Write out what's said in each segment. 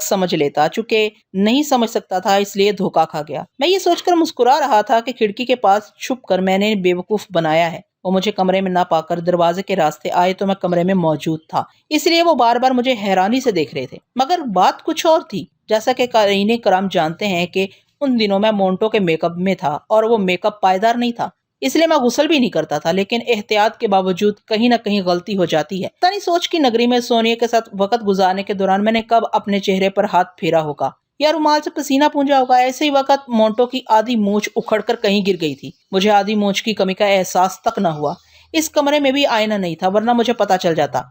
سمجھ لیتا، چونکہ نہیں سمجھ سکتا تھا اس لیے دھوکا کھا گیا۔ میں یہ سوچ کر مسکرا رہا تھا کہ کھڑکی کے پاس چھپ کر میں نے بے وقوف بنایا ہے۔ وہ مجھے کمرے میں نہ پا کر دروازے کے راستے آئے تو میں کمرے میں موجود تھا، اس لیے وہ بار بار مجھے حیرانی سے دیکھ رہے تھے۔ مگر بات کچھ اور تھی۔ جیسا کہ قارئین کرام جانتے ہیں کہ ان دنوں میں مونٹو کے میک اپ میں تھا اور وہ میک اپ پائیدار نہیں تھا، اس لیے میں غسل بھی نہیں کرتا تھا، لیکن احتیاط کے باوجود کہیں نہ کہیں غلطی ہو جاتی ہے۔ پتہ نہیں سوچ کی نگری میں سونیا کے ساتھ وقت گزارنے کے دوران میں نے کب اپنے چہرے پر ہاتھ پھیرا ہوگا یا رومال سے پسینہ پونجا ہوگا۔ ایسے ہی وقت مونٹو کی آدھی مونچھ اکھڑ کر کہیں گر گئی تھی۔ مجھے آدھی مونچھ کی کمی کا احساس تک نہ ہوا۔ اس کمرے میں بھی آئینہ نہیں تھا، ورنہ مجھے پتا چل جاتا۔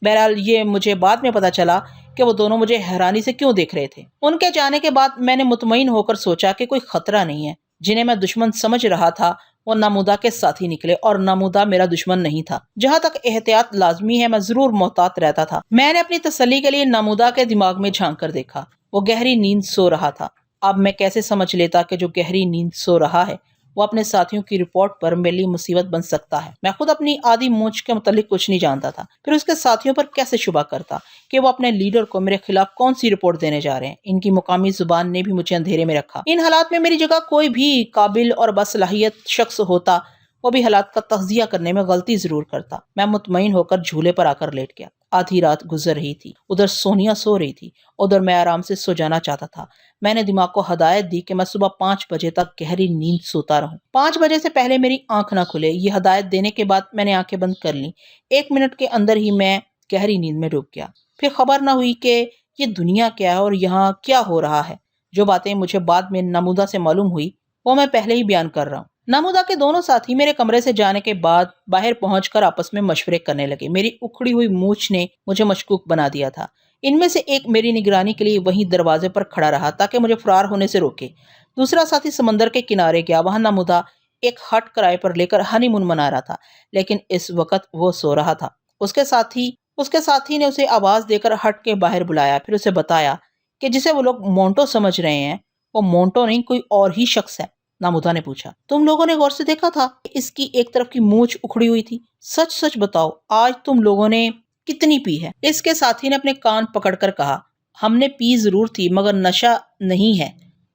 بہرحال یہ مجھے بعد میں پتا چلا کہ وہ دونوں مجھے حیرانی سے کیوں دیکھ رہے تھے۔ ان کے جانے کے بعد میں نے مطمئن ہو کر سوچا کہ کوئی خطرہ نہیں ہے۔ جنہیں میں دشمن سمجھ رہا تھا وہ نمودہ کے ساتھی نکلے، اور نمودہ میرا دشمن نہیں تھا۔ جہاں تک احتیاط لازمی ہے میں ضرور محتاط رہتا تھا۔ میں نے اپنی تسلی کے لیے نمودہ کے دماغ میں جھانک کر دیکھا۔ وہ گہری نیند سو رہا تھا۔ اب میں کیسے سمجھ لیتا کہ جو گہری نیند سو رہا ہے وہ اپنے ساتھیوں کی رپورٹ پر میرے لیے مصیبت بن سکتا ہے۔ میں خود اپنی آدھی مونچھ کے متعلق کچھ نہیں جانتا تھا، پھر اس کے ساتھیوں پر کیسے شبہ کرتا کہ وہ اپنے لیڈر کو میرے خلاف کون سی رپورٹ دینے جا رہے ہیں۔ ان کی مقامی زبان نے بھی مجھے اندھیرے میں رکھا۔ ان حالات میں میری جگہ کوئی بھی قابل اور باصلاحیت شخص ہوتا، وہ بھی حالات کا تجزیہ کرنے میں غلطی ضرور کرتا۔ میں مطمئن ہو کر جھولے پر آ کر لیٹ گیا۔ آدھی رات گزر رہی تھی، ادھر سونیا سو رہی تھی، ادھر میں آرام سے سو جانا چاہتا تھا۔ میں نے دماغ کو ہدایت دی کہ میں صبح 5 بجے تک گہری نیند سوتا رہوں۔ 5 بجے سے پہلے میری آنکھ نہ کھلے، یہ ہدایت دینے کے بعد میں نے آنکھیں بند کر لیں۔ 1 منٹ کے اندر ہی میں گہری نیند میں ڈوب گیا۔ پھر خبر نہ ہوئی کہ یہ دنیا کیا ہے اور یہاں کیا ہو رہا ہے۔ جو باتیں مجھے بعد میں نمودہ سے معلوم ہوئی وہ میں پہلے ہی بیان کر رہا ہوں۔ نمودہ کے دونوں ساتھی میرے کمرے سے جانے کے بعد باہر پہنچ کر آپس میں مشورے کرنے لگے۔ میری اکھڑی ہوئی مونچھ نے مجھے مشکوک بنا دیا تھا۔ ان میں سے ایک میری نگرانی کے لیے وہیں دروازے پر کھڑا رہا تاکہ مجھے فرار ہونے سے روکے۔ دوسرا ساتھی سمندر کے کنارے گیا۔ وہاں نمودہ ایک ہٹ کرائے پر لے کر ہنی مون منا رہا تھا، لیکن اس وقت وہ سو رہا تھا۔ اس کے ساتھی نے اسے آواز دے کر ہٹ کے باہر بلایا، پھر اسے بتایا کہ جسے وہ لوگ مونٹو سمجھ رہے ہیں وہ مونٹو نہیں، کوئی اور ہی شخص ہے۔ نمودہ نے پوچھا، تم لوگوں نے غور سے دیکھا تھا؟ اس کی ایک طرف کی مونچھ اکھڑی ہوئی تھی۔ سچ سچ بتاؤ، آج تم لوگوں نے کتنی پی ہے؟ اس کے ساتھی نے اپنے کان پکڑ کر کہا، ہم نے پی ضرور تھی مگر نشہ نہیں ہے۔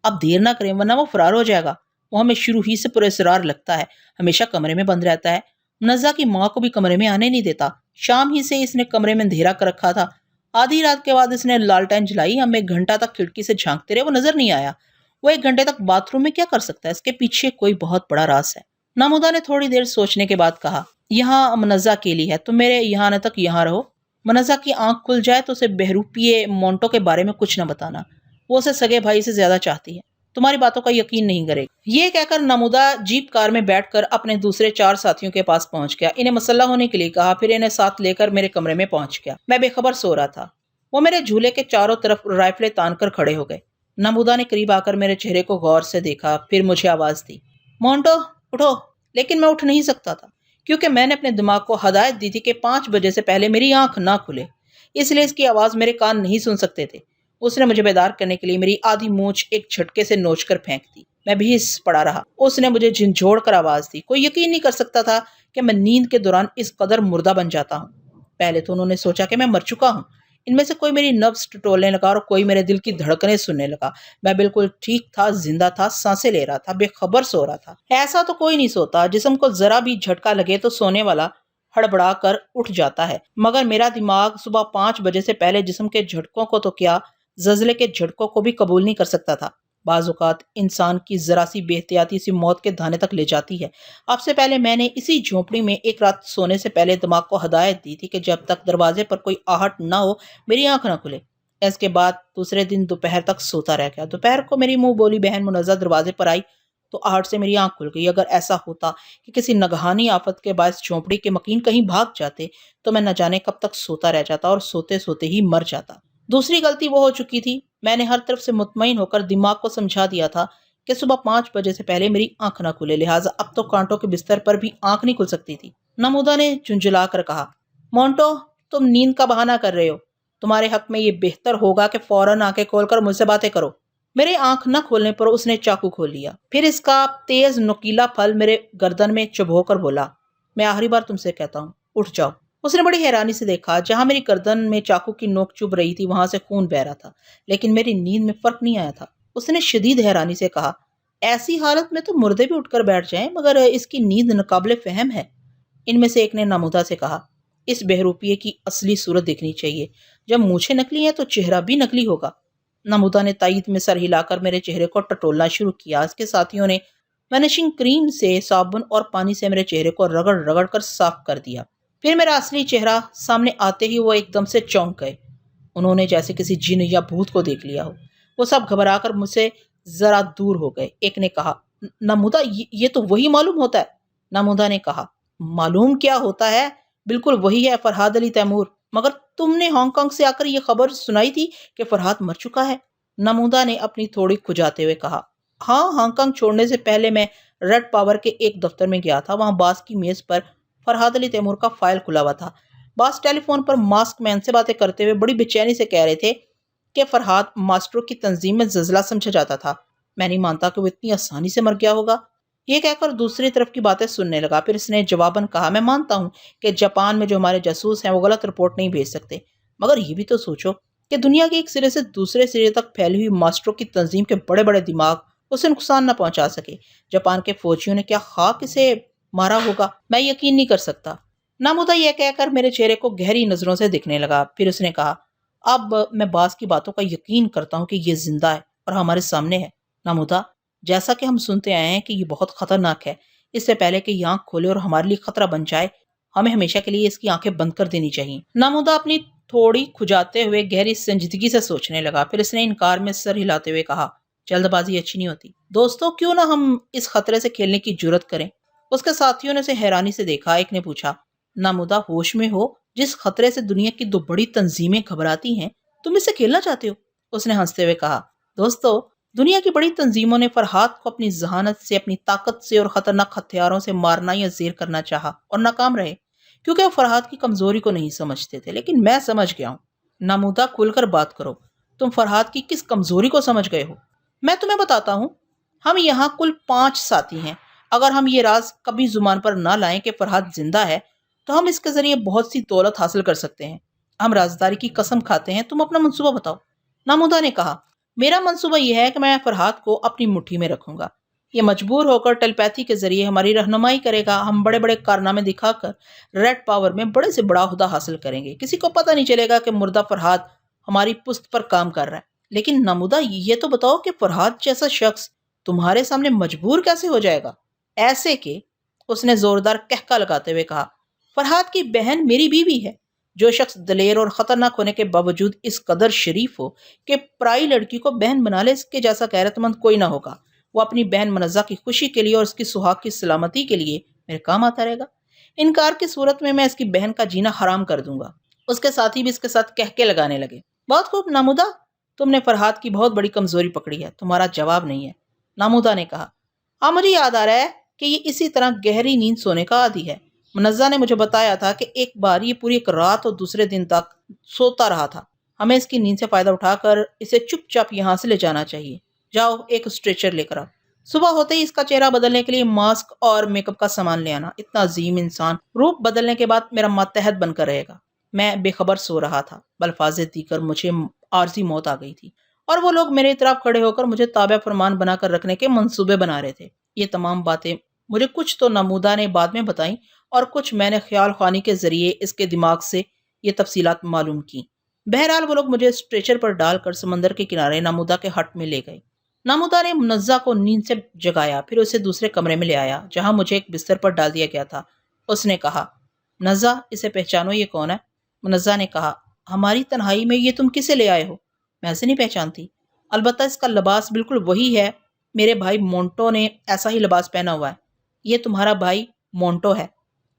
اب دیر نہ کریں ورنہ وہ فرار ہو جائے گا۔ وہ ہمیں شروع ہی سے پراسرار لگتا ہے، ہمیشہ کمرے میں بند رہتا ہے، منزہ کی ماں کو بھی کمرے میں آنے نہیں دیتا۔ شام ہی سے اس نے کمرے میں اندھیرا کر رکھا تھا۔ آدھی رات کے بعد اس نے لالٹین جلائی، ہم 1 گھنٹہ تک کھڑکی سے جھانکتے رہے، وہ نظر نہیں آیا۔ وہ 1 گھنٹے تک باتھ روم میں کیا کر سکتا ہے؟ اس کے پیچھے کوئی بہت بڑا راز ہے۔ نمودہ نے تھوڑی دیر سوچنے کے بعد کہا، یہاں منزہ اکیلی ہے، تم میرے یہاں آنے تک یہاں رہو۔ منزہ کی آنکھ کھل جائے تو اسے بہروپیے مونٹو کے بارے میں کچھ نہ بتانا، وہ اسے سگے بھائی سے زیادہ چاہتی ہے، تمہاری باتوں کا یقین نہیں کرے گا۔ یہ کہہ کر نمودہ جیپ کار میں بیٹھ کر اپنے دوسرے 4 ساتھیوں کے پاس پہنچ گیا۔ انہیں مسلح ہونے کے لیے کہا، پھر انہیں ساتھ لے کر میرے کمرے میں پہنچ گیا۔ میں بے خبر سو رہا تھا۔ وہ میرے جھولے کے چاروں طرف رائفلیں تان کر کھڑے ہو گئے۔ نمودہ نے قریب آ کر میرے چہرے کو غور سے دیکھا، پھر مجھے آواز دی، مونٹو اٹھو۔ لیکن میں اٹھ نہیں سکتا تھا، کیونکہ میں نے اپنے دماغ کو ہدایت دی تھی کہ 5 بجے سے پہلے میری آنکھ نہ کھلے، اس لیے اس کی آواز میرے کان نہیں سن سکتے تھے۔ اس نے مجھے بیدار کرنے کے لیے میری آدھی مونچھ ایک جھٹکے سے نوچ کر پھینک دی۔ میں بھیس پڑا رہا۔ اس نے مجھے جھنجھوڑ کر آواز دی۔ کوئی یقین نہیں کر سکتا تھا کہ میں نیند کے دوران اس قدر مردہ بن جاتا ہوں۔ پہلے تو انہوں نے سوچا کہ میں مر چکا ہوں۔ ان میں سے کوئی میری نبض ٹٹولنے لگا اور کوئی میرے دل کی دھڑکنیں سننے لگا۔ میں بالکل ٹھیک تھا، زندہ تھا، سانسیں لے رہا تھا، بے خبر سو رہا تھا۔ ایسا تو کوئی نہیں سوتا، جسم کو ذرا بھی جھٹکا لگے تو سونے والا ہڑبڑا کر اٹھ جاتا ہے، مگر میرا دماغ صبح 5 بجے سے پہلے جسم کے جھٹکوں کو تو کیا، زلزلے کے جھٹکوں کو بھی قبول نہیں کر سکتا تھا۔ بعض اوقات انسان کی ذرا سی بے احتیاطی سی موت کے دھانے تک لے جاتی ہے۔ اب سے پہلے میں نے اسی جھونپڑی میں ایک رات سونے سے پہلے دماغ کو ہدایت دی تھی کہ جب تک دروازے پر کوئی آہٹ نہ ہو میری آنکھ نہ کھلے۔ اس کے بعد دوسرے دن دوپہر تک سوتا رہ گیا۔ دوپہر کو میری منہ بولی بہن منزہ دروازے پر آئی تو آہٹ سے میری آنکھ کھل گئی۔ اگر ایسا ہوتا کہ کسی ناگہانی آفت کے باعث جھونپڑی کے مکین کہیں بھاگ جاتے تو میں نہ جانے کب تک سوتا رہ جاتا اور سوتے سوتے ہی مر جاتا۔ دوسری غلطی وہ ہو چکی تھی، میں نے ہر طرف سے مطمئن ہو کر دماغ کو سمجھا دیا تھا کہ صبح 5 بجے سے پہلے میری آنکھ نہ کھلے، لہٰذا اب تو کانٹوں کے بستر پر بھی آنکھ نہیں کھل سکتی تھی۔ نمودہ نے جھنجھلا کر کہا، مونٹو تم نیند کا بہانہ کر رہے ہو، تمہارے حق میں یہ بہتر ہوگا کہ فوراً آنکھیں کھول کر مجھ سے باتیں کرو۔ میرے آنکھ نہ کھولنے پر اس نے چاقو کھول لیا، پھر اس کا تیز نوکیلا پھل میرے گردن میں چبھو کر بولا، میں آخری بار تم سے کہتا ہوں، اٹھ جاؤ۔ اس نے بڑی حیرانی سے دیکھا، جہاں میری گردن میں چاقو کی نوک چبھ رہی تھی وہاں سے خون بہ رہا تھا، لیکن میری نیند میں فرق نہیں آیا تھا۔ اس نے شدید حیرانی سے کہا، ایسی حالت میں تو مردے بھی اٹھ کر بیٹھ جائیں، مگر اس کی نیند ناقابل فہم ہے۔ ان میں سے ایک نے نامودہ سے کہا، اس بہروپیے کی اصلی صورت دیکھنی چاہیے، جب مونچھیں نکلی ہیں تو چہرہ بھی نکلی ہوگا۔ نامودہ نے تائید میں سر ہلا کر میرے چہرے کو ٹٹولنا شروع کیا۔ اس کے ساتھیوں نے وینشنگ کریم سے، صابن اور پانی سے میرے چہرے کو رگڑ رگڑ کر صاف کر دیا۔ پھر میرا اصلی چہرہ سامنے آتے ہی وہ ایک دم سے چونک گئے۔ انہوں نے جیسے کسی جن یا بھوت کو دیکھ لیا ہو۔ وہ سب گھبرا کر مجھ سے ذرا دور ہو گئے۔ ایک نے کہا، نامودہ یہ تو وہی معلوم ہوتا ہے۔ نامودہ نے کہا، معلوم کیا ہوتا ہے، بالکل وہی ہے، فرحاد علی تیمور۔ مگر تم نے ہانگ کانگ سے آ کر یہ خبر سنائی تھی کہ فرحاد مر چکا ہے؟ نامودہ نے اپنی تھوڑی کھجاتے ہوئے کہا، ہاں، ہانگ کانگ چھوڑنے سے پہلے میں ریڈ پاور کے ایک دفتر میں گیا تھا۔ وہاں باس کی میز پر فرحاد علی تیمور کا فائل کھلا ہوا تھا۔ باس ٹیلی فون پر ماسک مین سے باتیں کرتے ہوئے بڑی بے چینی سے کہہ رہے تھے کہ فرحاد ماسٹروں کی تنظیم میں زلزلہ سمجھا جاتا تھا۔ میں نہیں مانتا کہ وہ اتنی آسانی سے مر گیا ہوگا۔ یہ کہہ کر دوسری طرف کی باتیں سننے لگا۔ پھر اس نے جواباً کہا، میں مانتا ہوں کہ جاپان میں جو ہمارے جاسوس ہیں وہ غلط رپورٹ نہیں بھیج سکتے، مگر یہ بھی تو سوچو کہ دنیا کے ایک سرے سے دوسرے سرے تک پھیلی ہوئی ماسٹروں کی تنظیم کے بڑے بڑے دماغ اسے نقصان نہ پہنچا سکے۔ جاپان کے فوجیوں نے کیا خاک اسے مارا ہوگا، میں یقین نہیں کر سکتا۔ نامودہ یہ کہہ کر میرے چہرے کو گہری نظروں سے دیکھنے لگا۔ پھر اس نے کہا، اب میں باس کی باتوں کا یقین کرتا ہوں کہ یہ زندہ ہے اور ہمارے سامنے ہے۔ نامودہ، جیسا کہ ہم سنتے آئے ہیں کہ یہ بہت خطرناک ہے، اس سے پہلے کہ یہ آنکھ کھولے اور ہمارے لیے خطرہ بن جائے، ہمیں ہمیشہ کے لیے اس کی آنکھیں بند کر دینی چاہیے۔ نامودہ اپنی تھوڑی کھجاتے ہوئے گہری سنجیدگی سے سوچنے لگا۔ پھر اس نے انکار میں سر ہلاتے ہوئے کہا، جلد بازی اچھی نہیں ہوتی دوستو، کیوں نہ ہم اس خطرے سے کھیلنے کی جرت کریں؟ اس کے ساتھیوں نے اسے حیرانی سے دیکھا۔ ایک نے پوچھا، نامودہ ہوش میں ہو؟ جس خطرے سے دنیا کی دو بڑی تنظیمیں گھبراتی ہیں، تم اس سے کھیلنا چاہتے ہو؟ اس نے ہنستے ہوئے کہا، دوستو، دنیا کی بڑی تنظیموں نے فرحاد کو اپنی ذہانت سے، اپنی طاقت سے اور خطرناک ہتھیاروں سے مارنا یا زیر کرنا چاہا اور ناکام رہے، کیونکہ وہ فرحاد کی کمزوری کو نہیں سمجھتے تھے، لیکن میں سمجھ گیا ہوں۔ نامودہ، کھل کر بات کرو، تم فرحاد کی کس کمزوری کو سمجھ گئے ہو؟ میں تمہیں بتاتا ہوں، ہم یہاں کل 5 ساتھی ہیں۔ اگر ہم یہ راز کبھی زبان پر نہ لائیں کہ فرحاد زندہ ہے، تو ہم اس کے ذریعے بہت سی دولت حاصل کر سکتے ہیں۔ ہم رازداری کی قسم کھاتے ہیں، تم اپنا منصوبہ بتاؤ۔ نامودہ نے کہا، میرا منصوبہ یہ ہے کہ میں فرحاد کو اپنی مٹھی میں رکھوں گا۔ یہ مجبور ہو کر ٹیلیپیتھی کے ذریعے ہماری رہنمائی کرے گا۔ ہم بڑے بڑے کارنامے دکھا کر ریڈ پاور میں بڑے سے بڑا عہدہ حاصل کریں گے۔ کسی کو پتہ نہیں چلے گا کہ مردہ فرحاد ہماری پشت پر کام کر رہا ہے۔ لیکن نامودہ، یہ تو بتاؤ کہ فرحاد جیسا شخص تمہارے سامنے مجبور کیسے ہو جائے گا؟ ایسے کہ، اس نے زوردار کہکا لگاتے ہوئے کہا، فرحاد کی بہن میری بیوی ہے۔ جو شخص دلیر اور خطرناک ہونے کے باوجود اس قدر شریف ہو کہ پرائی لڑکی کو بہن بنا لے، اس کے جیسا غیرت مند کوئی نہ ہوگا۔ وہ اپنی بہن منزہ کی خوشی کے لیے اور اس کی سہاگ کی سلامتی کے لیے میرے کام آتا رہے گا۔ انکار کی صورت میں اس کی بہن کا جینا حرام کر دوں گا۔ اس کے ساتھی بھی اس کے ساتھ کہکے لگانے لگے۔ بہت خوب نامودہ، تم نے فرحاد کی بہت بڑی کمزوری پکڑی ہے، تمہارا جواب نہیں ہے۔ نامودہ نے کہا، ہاں، مجھے یاد آ رہا ہے کہ یہ اسی طرح گہری نیند سونے کا عادی ہے۔ منزہ نے مجھے بتایا تھا کہ ایک بار یہ پوری ایک رات اور دوسرے دن تک سوتا رہا تھا۔ ہمیں اس کی نیند سے فائدہ اٹھا کر اسے چپ چاپ یہاں سے لے جانا چاہیے۔ جاؤ، ایک اسٹریچر لے کر آؤ۔ صبح ہوتے ہی اس کا چہرہ بدلنے کے لیے ماسک اور میک اپ کا سامان لے آنا۔ اتنا عظیم انسان روپ بدلنے کے بعد میرا ماتحت بن کر رہے گا۔ میں بے خبر سو رہا تھا، بلفاظ دیگر مجھے عارضی موت آ گئی تھی، اور وہ لوگ میرے اطراف کھڑے ہو کر مجھے تابع فرمان بنا کر رکھنے کے منصوبے بنا رہے تھے۔ یہ تمام باتیں مجھے کچھ تو نامودہ نے بعد میں بتائیں، اور کچھ میں نے خیال خوانی کے ذریعے اس کے دماغ سے یہ تفصیلات معلوم کی۔ بہرحال وہ لوگ مجھے اسٹریچر پر ڈال کر سمندر کے کنارے نامودہ کے ہٹ میں لے گئے۔ نامودہ نے منزہ کو نیند سے جگایا، پھر اسے دوسرے کمرے میں لے آیا جہاں مجھے ایک بستر پر ڈال دیا گیا تھا۔ اس نے کہا، منزہ، اسے پہچانو، یہ کون ہے؟ منزہ نے کہا، ہماری تنہائی میں یہ تم کسے لے آئے ہو؟ میں اسے نہیں پہچانتی، البتہ اس کا لباس بالکل وہی ہے، میرے بھائی مونٹو نے ایسا ہی لباس پہنا ہوا ہے۔ یہ تمہارا بھائی مونٹو ہے۔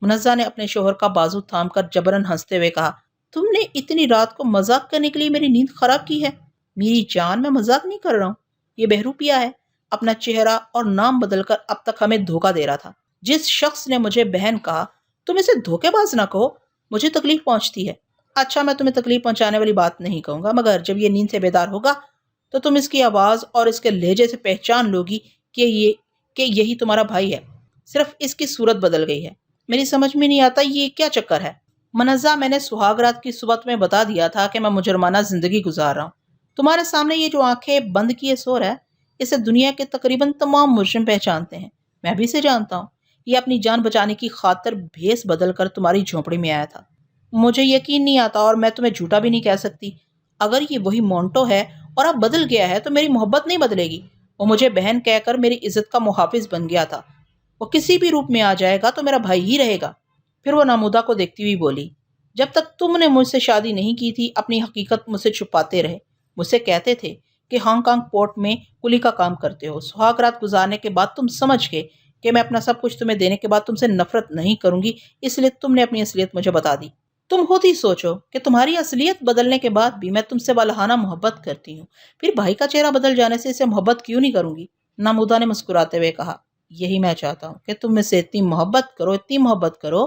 منزہ نے اپنے شوہر کا بازو تھام کر جبرن ہنستے ہوئے کہا، تم نے اتنی رات کو مذاق کرنے کے لیے میری نیند خراب کی ہے؟ میری جان، میں مذاق نہیں کر رہا ہوں، یہ بہروپیہ ہے، اپنا چہرہ اور نام بدل کر اب تک ہمیں دھوکہ دے رہا تھا۔ جس شخص نے مجھے بہن کہا، تم اسے دھوکے باز نہ کہو، مجھے تکلیف پہنچتی ہے۔ اچھا، میں تمہیں تکلیف پہنچانے والی بات نہیں کہوں گا، مگر جب یہ نیند سے بیدار ہوگا تو تم اس کی آواز اور اس کے لہجے سے پہچان لوگی کہ یہی تمہارا بھائی ہے، صرف اس کی صورت بدل گئی ہے۔ میری سمجھ میں نہیں آتا یہ کیا چکر ہے۔ منزہ، میں نے سہاگ رات کی صبح تمہیں بتا دیا تھا کہ میں مجرمانہ زندگی گزار رہا ہوں۔ تمہارے سامنے یہ جو آنکھیں بند کیے سو رہا ہے، اسے دنیا کے تقریباً تمام مجرم پہچانتے ہیں۔ میں بھی اسے جانتا ہوں۔ یہ اپنی جان بچانے کی خاطر بھیس بدل کر تمہاری جھونپڑی میں آیا تھا۔ مجھے یقین نہیں آتا اور میں تمہیں جھوٹا بھی نہیں کہہ سکتی۔ اگر یہ وہی مونٹو ہے اور اب بدل گیا ہے تو میری محبت نہیں بدلے گی۔ وہ مجھے بہن کہہ کر میری عزت کا محافظ بن گیا تھا۔ وہ کسی بھی روپ میں آ جائے گا تو میرا بھائی ہی رہے گا۔ پھر وہ نامودہ کو دیکھتی ہوئی بولی، جب تک تم نے مجھ سے شادی نہیں کی تھی اپنی حقیقت مجھ سے چھپاتے رہے۔ مجھ سے کہتے تھے کہ ہانگ کانگ پورٹ میں کلی کا کام کرتے ہو۔ سہاگ رات گزارنے کے بعد تم سمجھ گئے کہ میں اپنا سب کچھ تمہیں دینے کے بعد تم سے نفرت نہیں کروں گی، اس لیے تم نے اپنی اصلیت مجھے بتا دی۔ تم خود ہی سوچو کہ تمہاری اصلیت بدلنے کے بعد بھی میں تم سے والہانہ محبت کرتی ہوں، پھر بھائی کا چہرہ بدل جانے سے اسے محبت کیوں نہیں کروں گی؟ نامودہ نے مسکراتے ہوئے کہا، یہی میں چاہتا ہوں کہ تم میں سے اتنی محبت کرو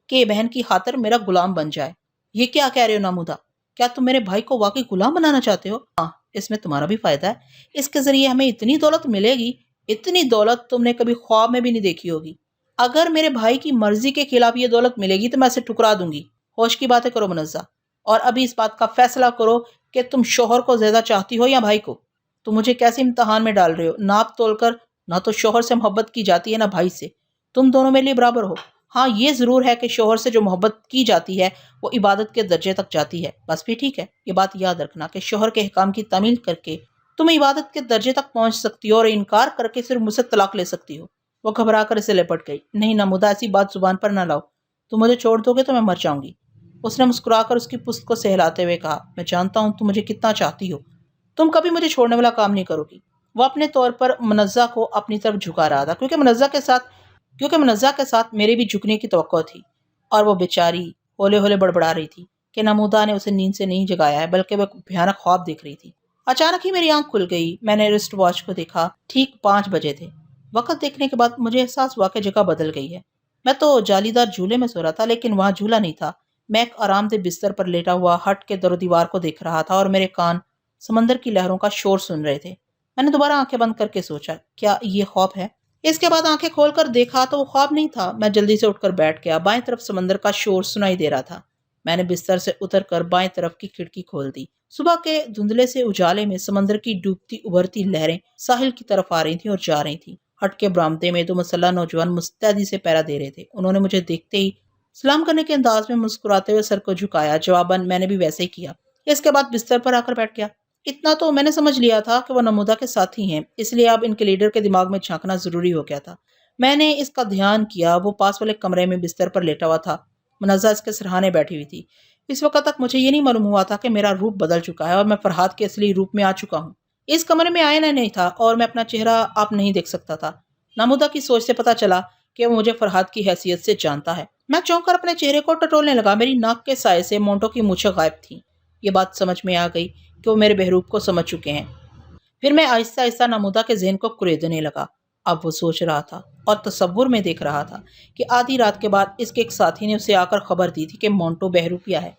کہ بہن کی خاطر میرا غلام بن جائے۔ یہ کیا کہہ رہے ہو نامودہ؟ کیا تم میرے بھائی کو واقعی غلام بنانا چاہتے ہو؟ ہاں، اس میں تمہارا بھی فائدہ ہے۔ اس کے ذریعے ہمیں اتنی دولت ملے گی، اتنی دولت تم نے کبھی خواب میں بھی نہیں دیکھی ہوگی۔ اگر میرے بھائی کی مرضی کے خلاف یہ دولت ملے گی تو میں اسے ٹکرا دوں گی۔ ہوش کی باتیں کرو منزہ، اور ابھی اس بات کا فیصلہ کرو کہ تم شوہر کو زیادہ چاہتی ہو یا بھائی کو۔ تم مجھے کیسے امتحان میں ڈال رہے ہو؟ ناپ تول کر نہ تو شوہر سے محبت کی جاتی ہے نہ بھائی سے۔ تم دونوں میرے لیے برابر ہو۔ ہاں، یہ ضرور ہے کہ شوہر سے جو محبت کی جاتی ہے وہ عبادت کے درجے تک جاتی ہے، بس بھی ٹھیک ہے۔ یہ بات یاد رکھنا کہ شوہر کے احکام کی تعمیل کر کے تم عبادت کے درجے تک پہنچ سکتی ہو اور انکار کر کے صرف مجھ سے طلاق لے سکتی ہو۔ وہ گھبرا کر اسے لپٹ گئی۔ نہیں نامودہ، ایسی بات زبان پر نہ لاؤ۔ تم مجھے چھوڑ دو گے تو میں مر جاؤں گی۔ اس نے مسکرا کر اس کی پشت کو سہلاتے ہوئے کہا، میں جانتا ہوں تم مجھے کتنا چاہتی ہو۔ تم کبھی مجھے چھوڑنے والا کام نہیں کرو گی۔ وہ اپنے طور پر منزہ کو اپنی طرف جھکا رہا تھا کیونکہ منزہ کے ساتھ میرے بھی جھکنے کی توقع تھی، اور وہ بیچاری ہولے ہولے بڑبڑا رہی تھی کہ نامودہ نے اسے نیند سے نہیں جگایا ہے بلکہ وہ بھیانک خواب دیکھ رہی تھی۔ اچانک ہی میری آنکھ کھل گئی۔ میں نے رسٹ واچ کو دیکھا، ٹھیک 5 بجے تھے۔ وقت دیکھنے کے بعد مجھے احساس ہوا کہ جگہ بدل گئی ہے۔ میں تو جالی دار جھولے میں سو رہا تھا لیکن وہاں جھولا نہیں تھا۔ میں ایک آرام دہ بستر پر لیٹا ہوا ہٹ کے در و دیوار کو دیکھ رہا تھا اور میرے کان سمندر کی لہروں کا شور سن رہے تھے۔ میں نے دوبارہ آنکھیں بند کر کے سوچا، کیا یہ خواب ہے؟ اس کے بعد آنکھیں کھول کر دیکھا تو وہ خواب نہیں تھا۔ میں جلدی سے اٹھ کر بیٹھ گیا۔ بائیں طرف سمندر کا شور سنائی دے رہا تھا۔ میں نے بستر سے اتر کر بائیں طرف کی کھڑکی کھول دی۔ صبح کے دھندلے سے اجالے میں سمندر کی ڈوبتی ابھرتی لہریں ساحل کی طرف آ رہی تھیں اور جا رہی تھیں۔ ہٹ کے برآمدے میں 2 مسلح نوجوان مستعدی سے پہرا دے رہے تھے۔ انہوں نے مجھے دیکھتے ہی سلام کرنے کے انداز میں مسکراتے ہوئے سر کو جھکایا۔ جواباً میں نے بھی ویسے ہی کیا۔ اس کے بعد بستر پر آ کر بیٹھ گیا۔ اتنا تو میں نے سمجھ لیا تھا کہ وہ نمودہ کے ساتھی ہیں، اس لیے اب ان کے لیڈر کے دماغ میں جھانکنا ضروری ہو گیا تھا۔ میں نے اس کا دھیان کیا، وہ پاس والے کمرے میں بستر پر لیٹا ہوا تھا۔ منزہ اس کے سرہانے بیٹھی ہوئی تھی۔ اس وقت تک مجھے یہ نہیں معلوم ہوا تھا کہ میرا روپ بدل چکا ہے اور میں فرحاد کے اصلی روپ میں آ چکا ہوں۔ اس کمرے میں آئینہ نہیں تھا اور میں اپنا چہرہ اب نہیں دیکھ سکتا تھا۔ نامودہ کی سوچ سے پتا چلا کہ وہ مجھے فرحاد کی حیثیت سے جانتا ہے۔ میں چونک کر اپنے چہرے کو ٹٹولنے لگا۔ میری ناک کے سائے سے مونٹو کی مونچھیں غائب تھیں۔ یہ بات سمجھ میں آ گئی کہ وہ میرے بہروپ کو سمجھ چکے ہیں۔ پھر میں آہستہ آہستہ نامودہ کے ذہن کو کریدنے لگا۔ اب وہ سوچ رہا تھا اور تصور میں دیکھ رہا تھا کہ آدھی رات کے بعد اس کے ایک ساتھی نے اسے آ کر خبر دی تھی کہ مونٹو بہروپیہ ہے۔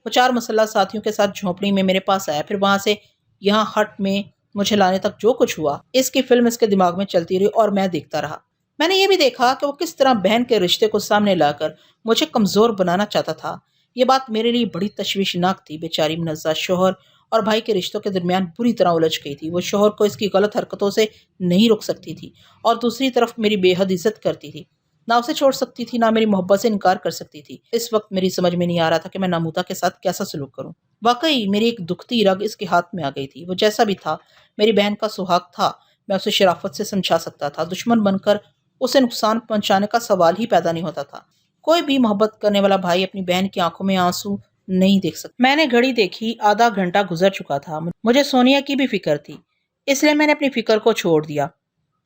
وہ 4 مسلح ساتھیوں کے ساتھ جھونپڑی میں میرے پاس آیا، پھر وہاں سے یہاں ہٹ میں مجھے لانے تک جو کچھ ہوا، اس کی فلم اس کے دماغ میں چلتی رہی اور میں دیکھتا رہا۔ میں نے یہ بھی دیکھا کہ وہ کس طرح بہن کے رشتے کو سامنے لا کر مجھے کمزور بنانا چاہتا تھا۔ یہ بات میرے لیے بڑی تشویشناک تھی۔ بیچاری منزہ شوہر اور بھائی کے رشتوں کے درمیان بری طرح الجھ گئی تھی۔ وہ شوہر کو اس کی غلط حرکتوں سے نہیں روک سکتی تھی اور دوسری طرف میری بے حد عزت کرتی تھی۔ نہ اسے چھوڑ سکتی تھی، نہ میری محبت سے انکار کر سکتی تھی۔ اس وقت میری سمجھ میں نہیں آ رہا تھا کہ میں نامودہ کے ساتھ کیسا سلوک کروں۔ واقعی میری ایک دکھتی رگ اس کے ہاتھ میں آ گئی تھی۔ وہ جیسا بھی تھا میری بہن کا سہاگ تھا، میں اسے شرافت سے سمجھا سکتا تھا۔ دشمن بن کر اسے نقصان پہنچانے کا سوال ہی پیدا نہیں ہوتا تھا۔ کوئی بھی محبت کرنے والا بھائی اپنی بہن کی آنکھوں میں آنسو نہیں دیکھ سکتا۔ میں نے گھڑی دیکھی، آدھا گھنٹہ گزر چکا تھا۔ مجھے سونیا کی بھی فکر تھی، اس لیے میں نے اپنی فکر کو چھوڑ دیا۔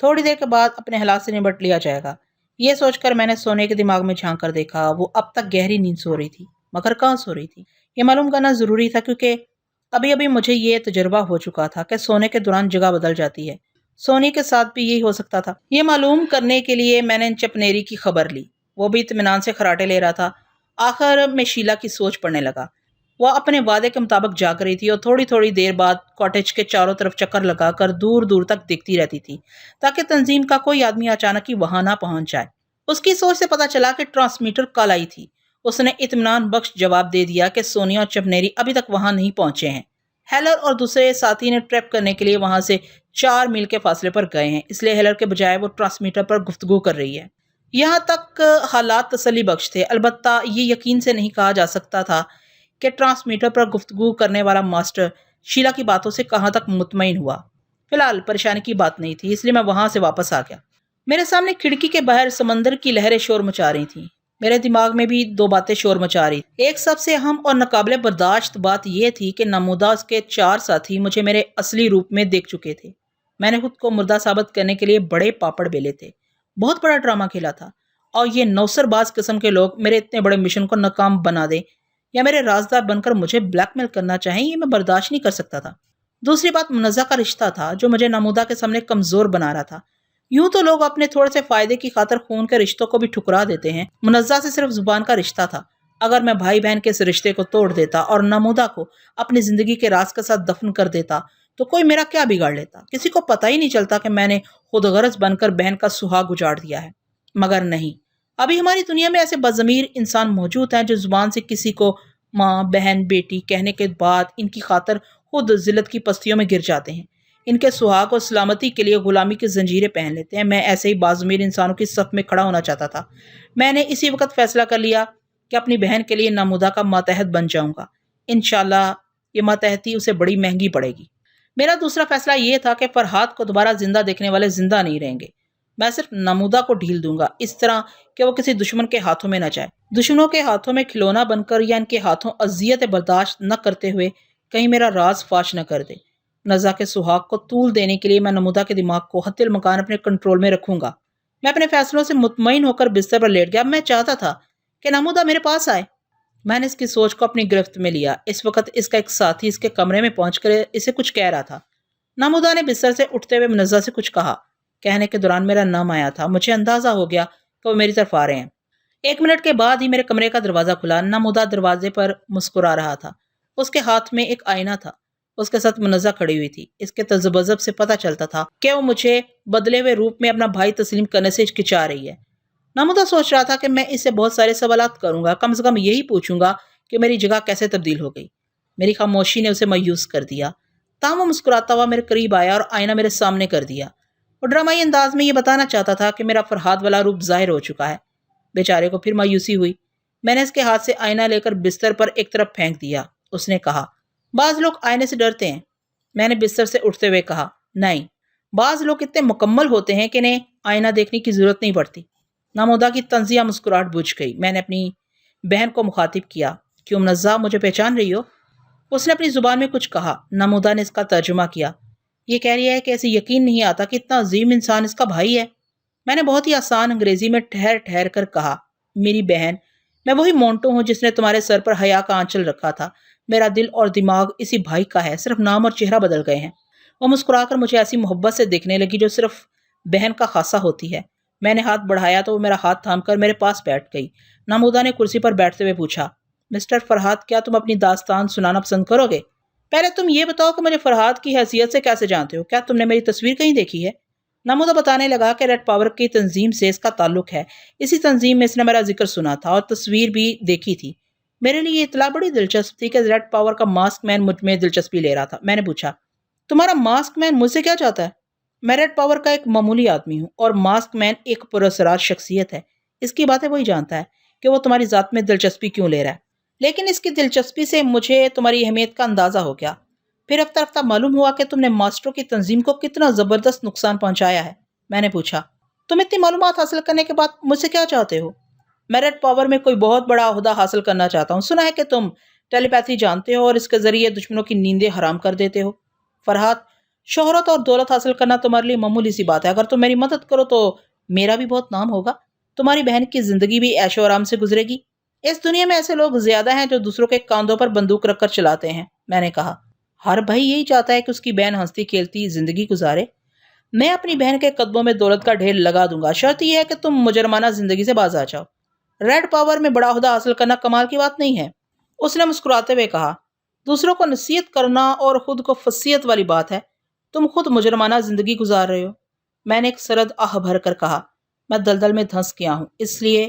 تھوڑی دیر کے بعد اپنے حالات سے نمٹ لیا جائے گا، یہ سوچ کر میں نے سونے کے دماغ میں جھانک کر دیکھا۔ وہ اب تک گہری نیند سو رہی تھی، مگر کہاں سو رہی تھی یہ معلوم کرنا ضروری تھا، کیونکہ ابھی ابھی مجھے یہ تجربہ ہو چکا تھا کہ سونے کے دوران جگہ بدل جاتی ہے۔ سونی کے ساتھ بھی یہی ہو سکتا تھا۔ یہ معلوم کرنے کے لیے میں نے چپنیری کی خبر لی۔ وہ بھی اطمینان سے خراٹے لے رہا تھا۔ آخر میں شیلا کی سوچ پڑنے لگا۔ وہ اپنے وعدے کے مطابق جاگ رہی تھی اور تھوڑی تھوڑی دیر بعد کاٹیج کے چاروں طرف چکر لگا کر دور دور تک دیکھتی رہتی تھی تاکہ تنظیم کا کوئی آدمی اچانک ہی وہاں نہ پہنچ جائے۔ اس کی سوچ سے پتا چلا کہ ٹرانسمیٹر کال آئی تھی اس نے اطمینان بخش جواب دے دیا کہ سونیا اور چپنیری ابھی تک وہاں نہیں پہنچے ہیں۔ ہیلر اور دوسرے ساتھی نے ٹریپ کرنے کے لیے وہاں سے 4 میل کے فاصلے پر گئے ہیں، اس لیے ہیلر کے بجائے وہ ٹرانسمیٹر پر گفتگو کر رہی ہے۔ یہاں تک حالات تسلی بخش تھے، البتہ یہ یقین سے نہیں کہا جا سکتا تھا کہ ٹرانسمیٹر پر گفتگو کرنے والا ماسٹر شیلا کی باتوں سے کہاں تک مطمئن ہوا۔ فی الحال پریشانی کی بات نہیں تھی، اس لیے میں وہاں سے واپس آ گیا۔ میرے سامنے کھڑکی کے باہر سمندر کی لہریں شور مچا رہی تھیں۔ میرے دماغ میں بھی 2 باتیں شور مچا رہی تھیں۔ ایک سب سے اہم اور ناقابل برداشت بات یہ تھی کہ نمودہ اس کے 4 ساتھی مجھے میرے اصلی روپ میں دیکھ چکے تھے۔ میں نے خود کو مردہ ثابت کرنے کے لیے بڑے پاپڑ بیلے تھے، بہت بڑا ڈرامہ کھیلا تھا، اور یہ نوسر باز قسم کے لوگ میرے اتنے بڑے مشن کو ناکام بنا دیں یا میرے رازدار بن کر مجھے بلیک میل کرنا چاہیں، یہ میں برداشت نہیں کر سکتا تھا۔ دوسری بات منزہ کا رشتہ تھا جو مجھے نمودہ کے سامنے کمزور بنا رہا تھا۔ یوں تو لوگ اپنے تھوڑے سے فائدے کی خاطر خون کے رشتوں کو بھی ٹھکرا دیتے ہیں، منزہ سے صرف زبان کا رشتہ تھا۔ اگر میں بھائی بہن کے اس رشتے کو توڑ دیتا اور نمودہ کو اپنی زندگی کے راز کے ساتھ دفن کر دیتا تو کوئی میرا کیا بگاڑ لیتا؟ کسی کو پتہ ہی نہیں چلتا کہ میں نے خود غرض بن کر بہن کا سہاگ اجاڑ دیا ہے۔ مگر نہیں، ابھی ہماری دنیا میں ایسے بضمیر انسان موجود ہیں جو زبان سے کسی کو ماں، بہن، بیٹی کہنے کے بعد ان کی خاطر خود ذلت کی پستیوں میں گر جاتے ہیں، ان کے سہاگ اور سلامتی کے لیے غلامی کی زنجیریں پہن لیتے ہیں۔ میں ایسے ہی بازمیر انسانوں کی صف میں کھڑا ہونا چاہتا تھا۔ میں نے اسی وقت فیصلہ کر لیا کہ اپنی بہن کے لیے نمودہ کا ماتحت بن جاؤں گا۔ انشاءاللہ یہ ماتحتی اسے بڑی مہنگی پڑے گی۔ میرا دوسرا فیصلہ یہ تھا کہ فرحات کو دوبارہ زندہ دیکھنے والے زندہ نہیں رہیں گے۔ میں صرف نمودہ کو ڈھیل دوں گا، اس طرح کہ وہ کسی دشمن کے ہاتھوں میں نہ جائے، دشمنوں کے ہاتھوں میں کھلونا بن کر یا ان کے ہاتھوں اذیت برداشت نہ کرتے ہوئے کہیں میرا راز فاش نہ کر دے۔ نزا کے سہاگ کو طول دینے کے لیے میں نمودہ کے دماغ کو حتی المکان اپنے کنٹرول میں رکھوں گا۔ میں اپنے فیصلوں سے مطمئن ہو کر بستر پر لیٹ گیا۔ میں چاہتا تھا کہ نمودہ میرے پاس آئے۔ میں نے اس کی سوچ کو اپنی گرفت میں لیا۔ اس وقت اس کا ایک ساتھی اس کے کمرے میں پہنچ کر اسے کچھ کہہ رہا تھا۔ نمودہ نے بستر سے اٹھتے ہوئے منزہ سے کچھ کہا۔ کہنے کے دوران میرا نام آیا تھا۔ مجھے اندازہ ہو گیا کہ وہ میری طرف آ رہے ہیں۔ 1 منٹ کے بعد ہی میرے کمرے کا دروازہ کھلا۔ نمودہ دروازے پر مسکرا رہا تھا۔ اس کے ہاتھ میں ایک آئینہ تھا۔ اس کے ساتھ منزہ کھڑی ہوئی تھی۔ اس کے تذبذب سے پتہ چلتا تھا کہ وہ مجھے بدلے ہوئے روپ میں اپنا بھائی تسلیم کرنے سے ہچکچا رہی ہے۔ نمودہ سوچ رہا تھا کہ میں اس سے بہت سارے سوالات کروں گا، کم سے کم یہی پوچھوں گا کہ میری جگہ کیسے تبدیل ہو گئی۔ میری خاموشی نے اسے مایوس کر دیا۔ تاہم وہ مسکراتا ہوا میرے قریب آیا اور آئینہ میرے سامنے کر دیا۔ وہ ڈرامائی انداز میں یہ بتانا چاہتا تھا کہ میرا فرحاد والا روپ ظاہر ہو چکا ہے۔ بیچارے کو پھر مایوسی ہوئی۔ میں نے اس کے ہاتھ سے آئینہ لے کر بستر پر ایک طرف پھینک دیا۔ اس نے کہا، بعض لوگ آئینے سے ڈرتے ہیں۔ میں نے بستر سے اٹھتے ہوئے کہا، نہیں، بعض لوگ اتنے مکمل ہوتے ہیں کہ انہیں آئینہ دیکھنے کی ضرورت نہیں پڑتی۔ نمودہ کی طنزیہ مسکراہٹ بجھ گئی۔ میں نے اپنی بہن کو مخاطب کیا، کیوں منزہ، مجھے پہچان رہی ہو؟ اس نے اپنی زبان میں کچھ کہا۔ نمودہ نے اس کا ترجمہ کیا۔ یہ کہہ رہی ہے کہ ایسے یقین نہیں آتا کہ اتنا عظیم انسان اس کا بھائی ہے۔ میں نے بہت ہی آسان انگریزی میں ٹھہر ٹھہر کر کہا، میری بہن، میں وہی مونٹو ہوں جس نے تمہارے سر پر حیا کا آنچل رکھا تھا۔ میرا دل اور دماغ اسی بھائی کا ہے، صرف نام اور چہرہ بدل گئے ہیں۔ وہ مسکرا کر مجھے ایسی محبت سے دیکھنے لگی جو صرف بہن کا خاصہ ہوتی ہے۔ میں نے ہاتھ بڑھایا تو وہ میرا ہاتھ تھام کر میرے پاس بیٹھ گئی۔ نمودہ نے کرسی پر بیٹھتے ہوئے پوچھا، مسٹر فرحات، کیا تم اپنی داستان سنانا پسند کرو گے؟ پہلے تم یہ بتاؤ کہ مجھے فرحات کی حیثیت سے کیسے جانتے ہو؟ کیا تم نے میری تصویر کہیں دیکھی ہے؟ نمودہ بتانے لگا کہ ریڈ پاور کی تنظیم سے اس کا تعلق ہے۔ اسی تنظیم میں اس نے میرا ذکر سنا تھا اور تصویر بھی دیکھی تھی۔ میرے لیے یہ اطلاع بڑی دلچسپ تھی کہ ریڈ پاور کا ماسک مین مجھ میں دلچسپی لے رہا تھا۔ میں نے پوچھا، تمہارا ماسک مین مجھ سے کیا چاہتا ہے؟ میں ریڈ پاور کا ایک معمولی آدمی ہوں اور ماسک مین ایک پراسرار شخصیت ہے۔ اس کی باتیں وہی جانتا ہے کہ وہ تمہاری ذات میں دلچسپی کیوں لے رہا ہے۔ لیکن اس کی دلچسپی سے مجھے تمہاری اہمیت کا اندازہ ہو گیا۔ پھر رفتہ رفتہ معلوم ہوا کہ تم نے ماسٹروں کی تنظیم کو کتنا زبردست نقصان پہنچایا ہے۔ میں نے پوچھا، تم اتنی معلومات حاصل کرنے کے بعد مجھ سے کیا چاہتے ہو؟ میں ریڈ پاور میں کوئی بہت بڑا عہدہ حاصل کرنا چاہتا ہوں۔ سنا ہے کہ تم ٹیلی پیتھی جانتے ہو اور اس کے ذریعے دشمنوں کی نیندیں حرام کر دیتے ہو۔ فرحات، شہرت اور دولت حاصل کرنا تمہارے لیے معمولی سی بات ہے۔ اگر تم میری مدد کرو تو میرا بھی بہت نام ہوگا۔ تمہاری بہن کی زندگی بھی عیش و آرام سے گزرے گی۔ اس دنیا میں ایسے لوگ زیادہ ہیں جو دوسروں کے کاندھوں پر بندوق رکھ کر چلاتے ہیں۔ میں نے کہا، ہر بھائی یہی چاہتا ہے کہ اس کی بہن ہنستی کھیلتی زندگی گزارے۔ میں اپنی بہن کے قدموں میں دولت کا ڈھیر لگا دوں گا، شرط یہ ہے کہ تم مجرمانہ زندگی سے باز آ جاؤ۔ ریڈ پاور میں بڑا عہدہ حاصل کرنا کمال کی بات نہیں ہے، اس نے مسکراتے ہوئے کہا۔ دوسروں کو نصیحت کرنا اور خود کو فصیحت والی بات ہے۔ تم خود مجرمانہ زندگی گزار رہے ہو۔ میں نے ایک سرد آہ بھر کر کہا، میں دلدل میں دھنس گیا ہوں، اس لیے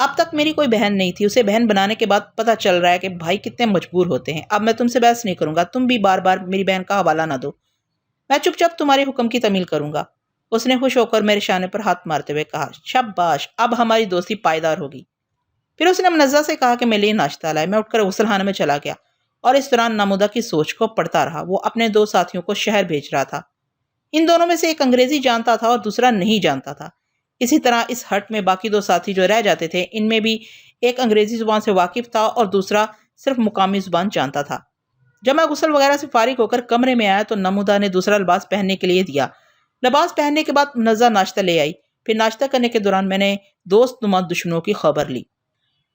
اب تک میری کوئی بہن نہیں تھی، اسے بہن بنانے کے بعد پتہ چل رہا ہے کہ بھائی کتنے مجبور ہوتے ہیں۔ اب میں تم سے بحث نہیں کروں گا، تم بھی بار بار میری بہن کا حوالہ نہ دو، میں چپ چاپ تمہارے حکم کی تعمیل کروں گا۔ اس نے خوش ہو کر میرے شانے پر ہاتھ مارتے ہوئے کہا، شاباش، اب ہماری دوستی پائیدار ہوگی۔ پھر اس نے منزہ سے کہا کہ میرے لیے ناشتہ لائے۔ میں اٹھ کر غسل خانے میں چلا گیا اور اس دوران نامودہ کی سوچ کو پڑھتا رہا۔ وہ اپنے 2 ساتھیوں کو شہر بھیج رہا تھا۔ ان دونوں میں سے ایک انگریزی جانتا تھا اور دوسرا نہیں جانتا تھا۔ اسی طرح اس ہٹ میں باقی 2 ساتھی جو رہ جاتے تھے، ان میں بھی ایک انگریزی زبان سے واقف تھا اور دوسرا صرف مقامی زبان جانتا تھا۔ جب میں غسل وغیرہ سے فارغ ہو کر کمرے میں آیا تو نمودہ نے دوسرا لباس پہننے کے لیے دیا۔ لباس پہننے کے بعد منزہ ناشتہ لے آئی۔ پھر ناشتہ کرنے کے دوران میں نے دوست نما دشمنوں کی خبر لی۔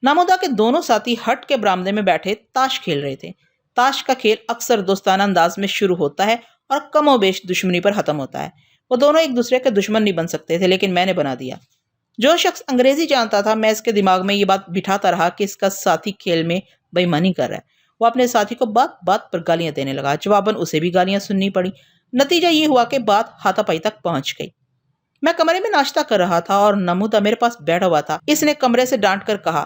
نامودہ کے دونوں ساتھی ہٹ کے برآمدے میں بیٹھے تاش کھیل رہے تھے۔ تاش کا کھیل اکثر دوستانہ انداز میں شروع ہوتا ہے اور کم و بیش دشمنی پر ختم ہوتا ہے۔ وہ دونوں ایک دوسرے کے دشمن نہیں بن سکتے تھے، لیکن میں نے بنا دیا۔ جو شخص انگریزی جانتا تھا، میں اس کے دماغ میں یہ بات بٹھاتا رہا کہ اس کا ساتھی کھیل میں بے ایمانی کر رہا ہے۔ وہ اپنے ساتھی کو بات بات پر گالیاں دینے لگا۔ جواباً اسے بھی گالیاں سننی پڑی۔ نتیجہ یہ ہوا کہ بات ہاتھا پائی تک پہنچ گئی۔ میں کمرے میں ناشتہ کر رہا تھا اور نمودہ میرے پاس بیٹھا ہوا تھا۔ اس نے کمرے سے ڈانٹ کر کہا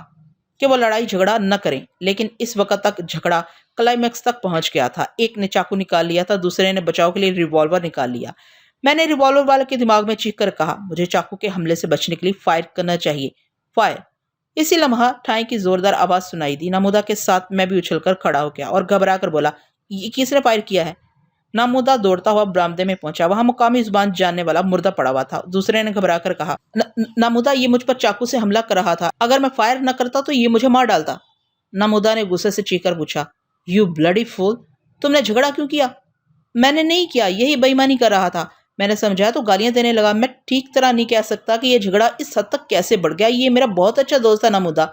کہ وہ لڑائی جھگڑا نہ کریں، لیکن اس وقت تک جھگڑا کلائمیکس تک پہنچ گیا تھا۔ ایک نے چاقو نکال لیا تھا، دوسرے نے بچاؤ کے لیے ریوالور نکال لیا۔ میں نے ریوالور والے کے دماغ میں چیخ کر کہا، مجھے چاقو کے حملے سے بچنے کے لیے فائر کرنا چاہیے، فائر۔ اسی لمحہ ٹھائیں کی زوردار آواز سنائی دی۔ نامودہ کے ساتھ میں بھی اچھل کر کھڑا ہو گیا اور گھبرا کر بولا، یہ کس نے فائر کیا ہے؟ نامودہ دوڑتا ہوا برآمدے میں پہنچا۔ وہاں مقامی زبان جاننے والا مردہ پڑا ہوا تھا۔ دوسرے نے گھبرا کر کہا، نامودہ یہ مجھ پر چاقو سے حملہ کر رہا تھا، اگر میں فائر نہ کرتا تو یہ مجھے مار ڈالتا۔ نامودہ نے غصے سے چیخ کر پوچھا، یو بلڈی فول، تم نے جھگڑا کیوں کیا؟ میں نے نہیں کیا، یہی بے ایمانی کر رہا تھا۔ میں نے سمجھایا تو گالیاں دینے لگا۔ میں ٹھیک طرح نہیں کہہ سکتا کہ یہ جھگڑا اس حد تک کیسے بڑھ گیا۔ یہ میرا بہت اچھا دوست تھا نامودہ،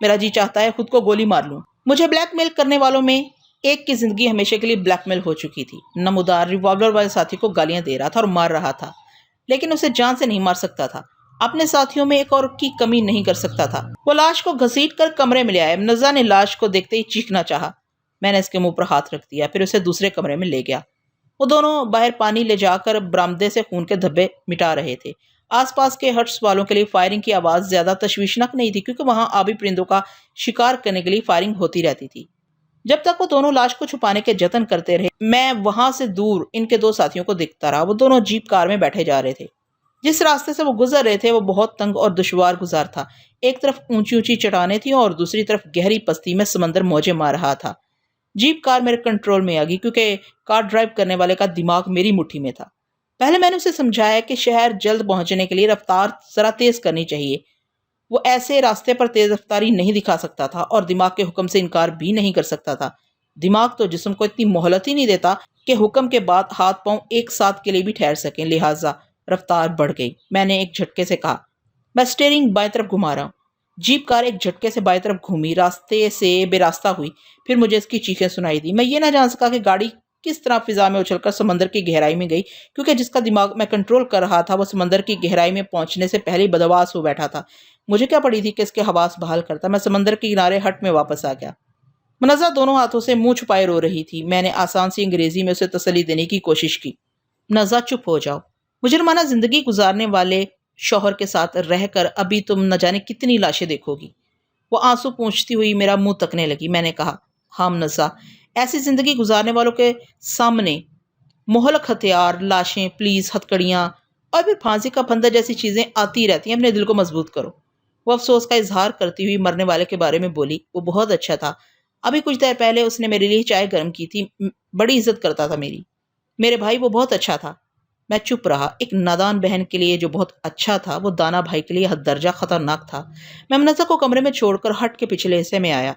میرا جی چاہتا ہے خود کو گولی مار لوں۔ مجھے بلیک میل کرنے والوں میں ایک کی زندگی ہمیشہ کے لیے بلیک میل ہو چکی تھی۔ نامودہ ریوالور والے ساتھی کو گالیاں دے رہا تھا اور مار رہا تھا، لیکن اسے جان سے نہیں مار سکتا تھا۔ اپنے ساتھیوں میں ایک اور کی کمی نہیں کر سکتا تھا۔ وہ لاش کو گھسیٹ کر کمرے میں لے آیا۔ منزہ نے لاش کو دیکھتے ہی چیخنا چاہا۔ میں نے اس کے منہ پر ہاتھ رکھ دیا، پھر اسے دوسرے کمرے میں لے گیا۔ وہ دونوں باہر پانی لے جا کر برآمدے سے خون کے دھبے مٹا رہے تھے۔ آس پاس کے ہٹس والوں کے لیے فائرنگ کی آواز زیادہ تشویشناک نہیں تھی، کیونکہ وہاں آبی پرندوں کا شکار کرنے کے لیے فائرنگ ہوتی رہتی تھی۔ جب تک وہ دونوں لاش کو چھپانے کے جتن کرتے رہے، میں وہاں سے دور ان کے 2 ساتھیوں کو دیکھتا رہا۔ وہ دونوں جیپ کار میں بیٹھے جا رہے تھے۔ جس راستے سے وہ گزر رہے تھے وہ بہت تنگ اور دشوار گزار تھا۔ ایک طرف اونچی اونچی چٹانیں تھیں اور دوسری طرف گہری پستی میں سمندر موجیں مار رہا تھا۔ جیپ کار میرے کنٹرول میں آ گئی، کیونکہ کار ڈرائیو کرنے والے کا دماغ میری مٹھی میں تھا۔ پہلے میں نے اسے سمجھایا کہ شہر جلد پہنچنے کے لیے رفتار ذرا تیز کرنی چاہیے۔ وہ ایسے راستے پر تیز رفتاری نہیں دکھا سکتا تھا اور دماغ کے حکم سے انکار بھی نہیں کر سکتا تھا۔ دماغ تو جسم کو اتنی مہلت ہی نہیں دیتا کہ حکم کے بعد ہاتھ پاؤں ایک ساتھ کے لیے بھی ٹھہر سکیں، لہٰذا رفتار بڑھ گئی۔ میں نے ایک جھٹکے سے کہا، میں اسٹیئرنگ بائیں طرف گھما رہا ہوں۔ جیپ کار ایک جھٹکے سے بائیں طرف گھومی، راستے سے بے راستہ ہوئی۔ پھر مجھے اس کی چیخیں سنائی دی۔ میں یہ نہ جان سکا کہ گاڑی کس طرح فضا میں اچھل کر سمندر کی گہرائی میں گئی، کیونکہ جس کا دماغ میں کنٹرول کر رہا تھا وہ سمندر کی گہرائی میں پہنچنے سے پہلے بدحواس ہو بیٹھا تھا۔ مجھے کیا پڑی تھی کہ اس کے حواس بحال کرتا۔ میں سمندر کے کنارے ہٹ میں واپس آ گیا۔ منزہ دونوں ہاتھوں سے منہ چھپائے رو رہی تھی۔ میں نے آسان سی انگریزی میں اسے تسلی دینے کی کوشش کی، منزہ چپ ہو جاؤ، مجرمانہ زندگی گزارنے والے شوہر کے ساتھ رہ کر ابھی تم نہ جانے کتنی لاشیں دیکھو گی۔ وہ آنسو پونچھتی ہوئی میرا منہ تکنے لگی۔ میں نے کہا، ہاں منزہ، ایسی زندگی گزارنے والوں کے سامنے مہلک ہتھیار، لاشیں، پولیس، ہتھکڑیاں اور پھر پھانسی کا پھندہ جیسی چیزیں آتی رہتی ہیں۔ اپنے دل کو مضبوط کرو۔ وہ افسوس کا اظہار کرتی ہوئی مرنے والے کے بارے میں بولی، وہ بہت اچھا تھا۔ ابھی کچھ دیر پہلے اس نے میرے لیے چائے گرم کی تھی، بڑی عزت کرتا تھا میری۔ میرے بھائی، وہ بہت اچھا تھا۔ میں چپ رہا۔ ایک نادان بہن کے لیے جو بہت اچھا تھا، وہ دانا بھائی کے لیے حد درجہ خطرناک تھا۔ میں منزہ کو کمرے میں چھوڑ کر ہٹ کے پچھلے حصے میں آیا۔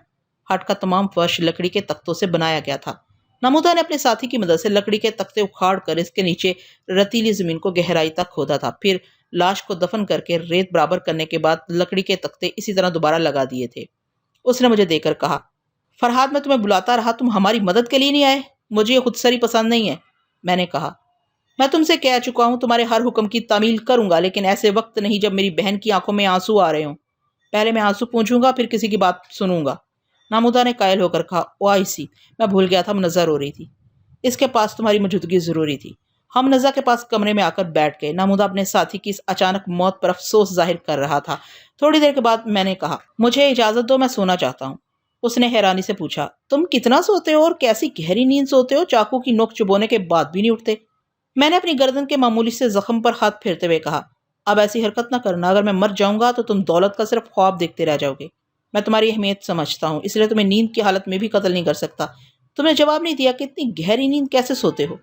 ہٹ کا تمام فرش لکڑی کے تختوں سے بنایا گیا تھا۔ نامودہ نے اپنے ساتھی کی مدد سے لکڑی کے تختے اکھاڑ کر اس کے نیچے رتیلی زمین کو گہرائی تک کھودا تھا۔ پھر لاش کو دفن کر کے ریت برابر کرنے کے بعد لکڑی کے تختے اسی طرح دوبارہ لگا دیے تھے۔ اس نے مجھے دیکھ کر کہا، فرحاد، میں تمہیں بلاتا رہا، تم ہماری مدد کے لیے نہیں آئے؟ مجھے یہ خود سری پسند نہیں ہے۔ میں نے کہا، میں تم سے کہہ چکا ہوں تمہارے ہر حکم کی تعمیل کروں گا، لیکن ایسے وقت نہیں جب میری بہن کی آنکھوں میں آنسو آ رہے ہوں۔ پہلے میں آنسو پونچھوں گا، پھر کسی کی بات سنوں گا۔ نامودہ نے قائل ہو کر کہا، او آئی سی، میں بھول گیا تھا منزہ رو رہی تھی۔ اس کے پاس تمہاری موجودگی ضروری تھی۔ ہم نزا کے پاس کمرے میں آ کر بیٹھ گئے۔ نامودہ اپنے ساتھی کی اس اچانک موت پر افسوس ظاہر کر رہا تھا۔ تھوڑی دیر کے بعد میں نے کہا، مجھے اجازت دو، میں سونا چاہتا ہوں۔ اس نے حیرانی سے پوچھا، تم کتنا سوتے ہو اور کیسی گہری نیند سوتے ہو؟ چاقو کی نوک چبونے کے بعد بھی نہیں اٹھتے؟ میں نے اپنی گردن کے معمولی سے زخم پر ہاتھ پھیرتے ہوئے کہا، اب ایسی حرکت نہ کرنا، اگر میں مر جاؤں گا تو تم دولت کا صرف خواب دیکھتے رہ جاؤ گے۔ میں تمہاری اہمیت سمجھتا ہوں، اس لیے تمہیں نیند کی حالت میں بھی قتل نہیں کر سکتا۔ تم نے جواب نہیں دیا کہ اتنی گہری نیند کیسے سوتے ہو؟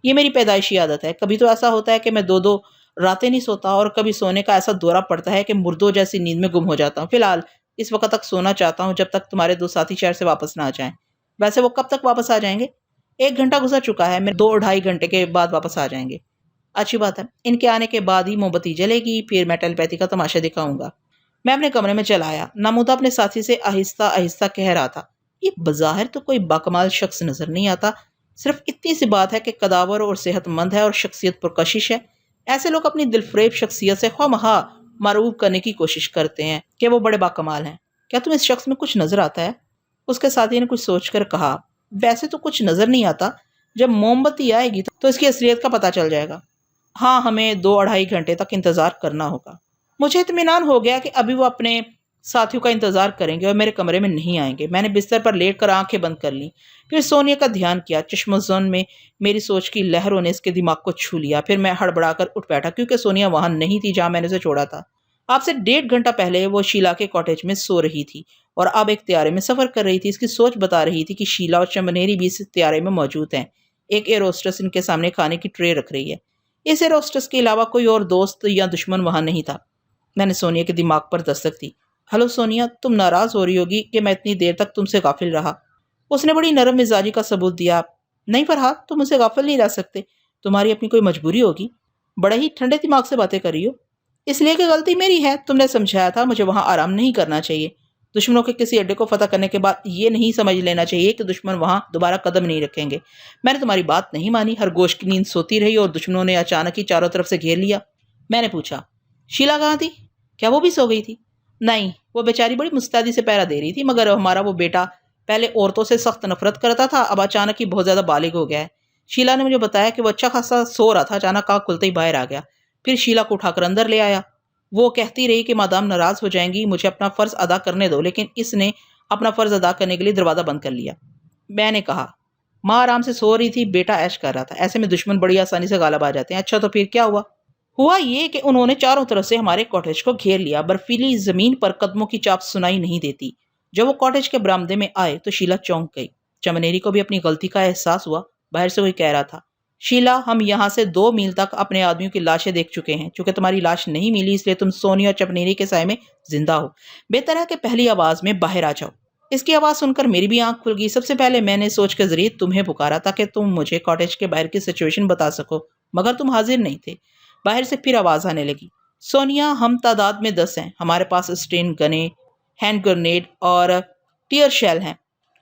یہ میری پیدائشی عادت ہے۔ کبھی تو ایسا ہوتا ہے کہ میں دو راتیں نہیں سوتا، اور کبھی سونے کا ایسا دورہ پڑتا ہے کہ مردوں جیسی نیند میں گم ہو جاتا ہوں۔ فی الحال اس وقت تک سونا چاہتا ہوں جب تک تمہارے دو ساتھی شہر سے واپس نہ آ جائیں۔ ویسے وہ کب تک واپس آ جائیں گے؟ 1 گھنٹہ گزر چکا ہے، میں 2-2.5 گھنٹے کے بعد واپس آ جائیں گے۔ اچھی بات ہے، ان کے آنے کے بعد ہی موم بتی جلے گی، پھر میں ٹیلی پیتھی کا تماشا دکھاؤں گا۔ میں اپنے کمرے میں چلا آیا۔ نامودہ اپنے ساتھی سے آہستہ آہستہ کہہ رہا تھا، یہ بظاہر تو کوئی باکمال شخص نظر نہیں آتا، صرف اتنی سی بات ہے کہ قداور اور صحت مند ہے اور شخصیت پرکشش ہے۔ ایسے لوگ اپنی دلفریب شخصیت سے خواہ مخواہ معروف کرنے کی کوشش کرتے ہیں کہ وہ بڑے باکمال ہیں۔ کیا تم اس شخص میں کچھ نظر آتا ہے؟ اس کے ساتھی نے کچھ سوچ کر کہا، ویسے تو کچھ نظر نہیں آتا، جب موم بتی آئے گی تو اس کی اصلیت کا پتہ چل جائے گا۔ ہاں، ہمیں 2-2.5 گھنٹے تک انتظار کرنا ہوگا۔ مجھے اطمینان ہو گیا کہ ابھی وہ اپنے ساتھیوں کا انتظار کریں گے اور میرے کمرے میں نہیں آئیں گے۔ میں نے بستر پر لیٹ کر آنکھیں بند کر لیں، پھر سونیا کا دھیان کیا۔ چشم و زن میں میری سوچ کی لہروں نے اس کے دماغ کو چھو لیا۔ پھر میں ہڑبڑا کر اٹھ بیٹھا کیونکہ سونیا وہاں نہیں تھی جہاں میں نے اسے چھوڑا تھا۔ آپ سے 1.5 گھنٹہ پہلے وہ شیلا کے کاٹیج میں سو رہی تھی اور اب ایک طیارے میں سفر کر رہی تھی۔ اس کی سوچ بتا رہی تھی کہ شیلا اور چمنیری بھی اس طیارے میں موجود ہیں۔ ایک ایئر ہوسٹس ان کے سامنے کھانے کی ٹرے رکھ رہی ہے۔ اس ایئر ہوسٹس کے علاوہ کوئی اور دوست یا دشمن وہاں نہیں تھا۔ میں نے سونیا کے دماغ پر دستک دی۔ ہلو سونیا، تم ناراض ہو رہی ہوگی کہ میں اتنی دیر تک تم سے غافل رہا۔ اس نے بڑی نرم مزاجی کا ثبوت دیا۔ نہیں فرحاد، تم مجھ سے غافل نہیں رہ سکتے، تمہاری اپنی کوئی مجبوری ہوگی۔ بڑے ہی ٹھنڈے دماغ سے باتیں کر رہی ہو۔ اس لیے کہ غلطی میری ہے، تم نے سمجھایا تھا مجھے وہاں آرام نہیں کرنا چاہیے۔ دشمنوں کے کسی اڈے کو فتح کرنے کے بعد یہ نہیں سمجھ لینا چاہیے کہ دشمن وہاں دوبارہ قدم نہیں رکھیں گے۔ میں نے تمہاری بات نہیں مانی، ہر گوش کی نیند سوتی رہی اور دشمنوں نے اچانک ہی چاروں طرف سے گھیر لیا۔ میں نے پوچھا، شیلا کہاں تھی؟ کیا وہ بھی سو گئی تھی؟ نہیں، وہ بیچاری بڑی مستعدی سے پہرا دے رہی تھی، مگر ہمارا وہ بیٹا پہلے عورتوں سے سخت نفرت کرتا تھا، اب اچانک ہی بہت زیادہ بالغ ہو گیا ہے۔ شیلا نے مجھے بتایا کہ وہ اچھا خاصا سو رہا تھا، اچانک آنکھ کھلتے ہی باہر آ گیا، پھر شیلا کو اٹھا کر اندر لے آیا۔ وہ کہتی رہی کہ مادام ناراض ہو جائیں گی مجھے اپنا فرض ادا کرنے دو، لیکن اس نے اپنا فرض ادا کرنے کے لیے دروازہ بند کر لیا۔ میں نے کہا، ماں آرام سے سو رہی تھی، بیٹا عیش کر رہا تھا، ایسے میں دشمن بڑی آسانی سے غالب آ جاتے ہیں۔ اچھا تو پھر کیا ہوا؟ ہوا یہ کہ انہوں نے چاروں طرف سے ہمارے کاٹیج کو گھیر لیا۔ برفیلی زمین پر قدموں کی چاپ سنائی نہیں دیتی۔ جب وہ کاٹیج کے برآمدے میں آئے تو شیلا چونک گئی۔ چمنیری کو بھی اپنی غلطی کا احساس ہوا۔ باہر سے کوئی کہہ رہا تھا، شیلا، ہم یہاں سے 2 میل تک اپنے آدمیوں کی لاشیں دیکھ چکے ہیں، چونکہ تمہاری لاش نہیں ملی اس لیے تم سونی اور چمنیری کے سائے میں زندہ ہو۔ بہتر ہے کہ پہلی آواز میں باہر آ جاؤ۔ اس کی آواز سن کر میری بھی آنکھ کھل گئی۔ سب سے پہلے میں نے سوچ کے ذریعے تمہیں پکارا تاکہ تم مجھے کاٹیج کے باہر کی سچویشن بتا سکو، مگر تم حاضر نہیں تھے۔ باہر سے پھر آواز آنے لگی، سونیا، ہم تعداد میں 10 ہیں، ہمارے پاس اسٹین گنیں، ہینڈ گرنیڈ اور ٹیئر شیل ہیں۔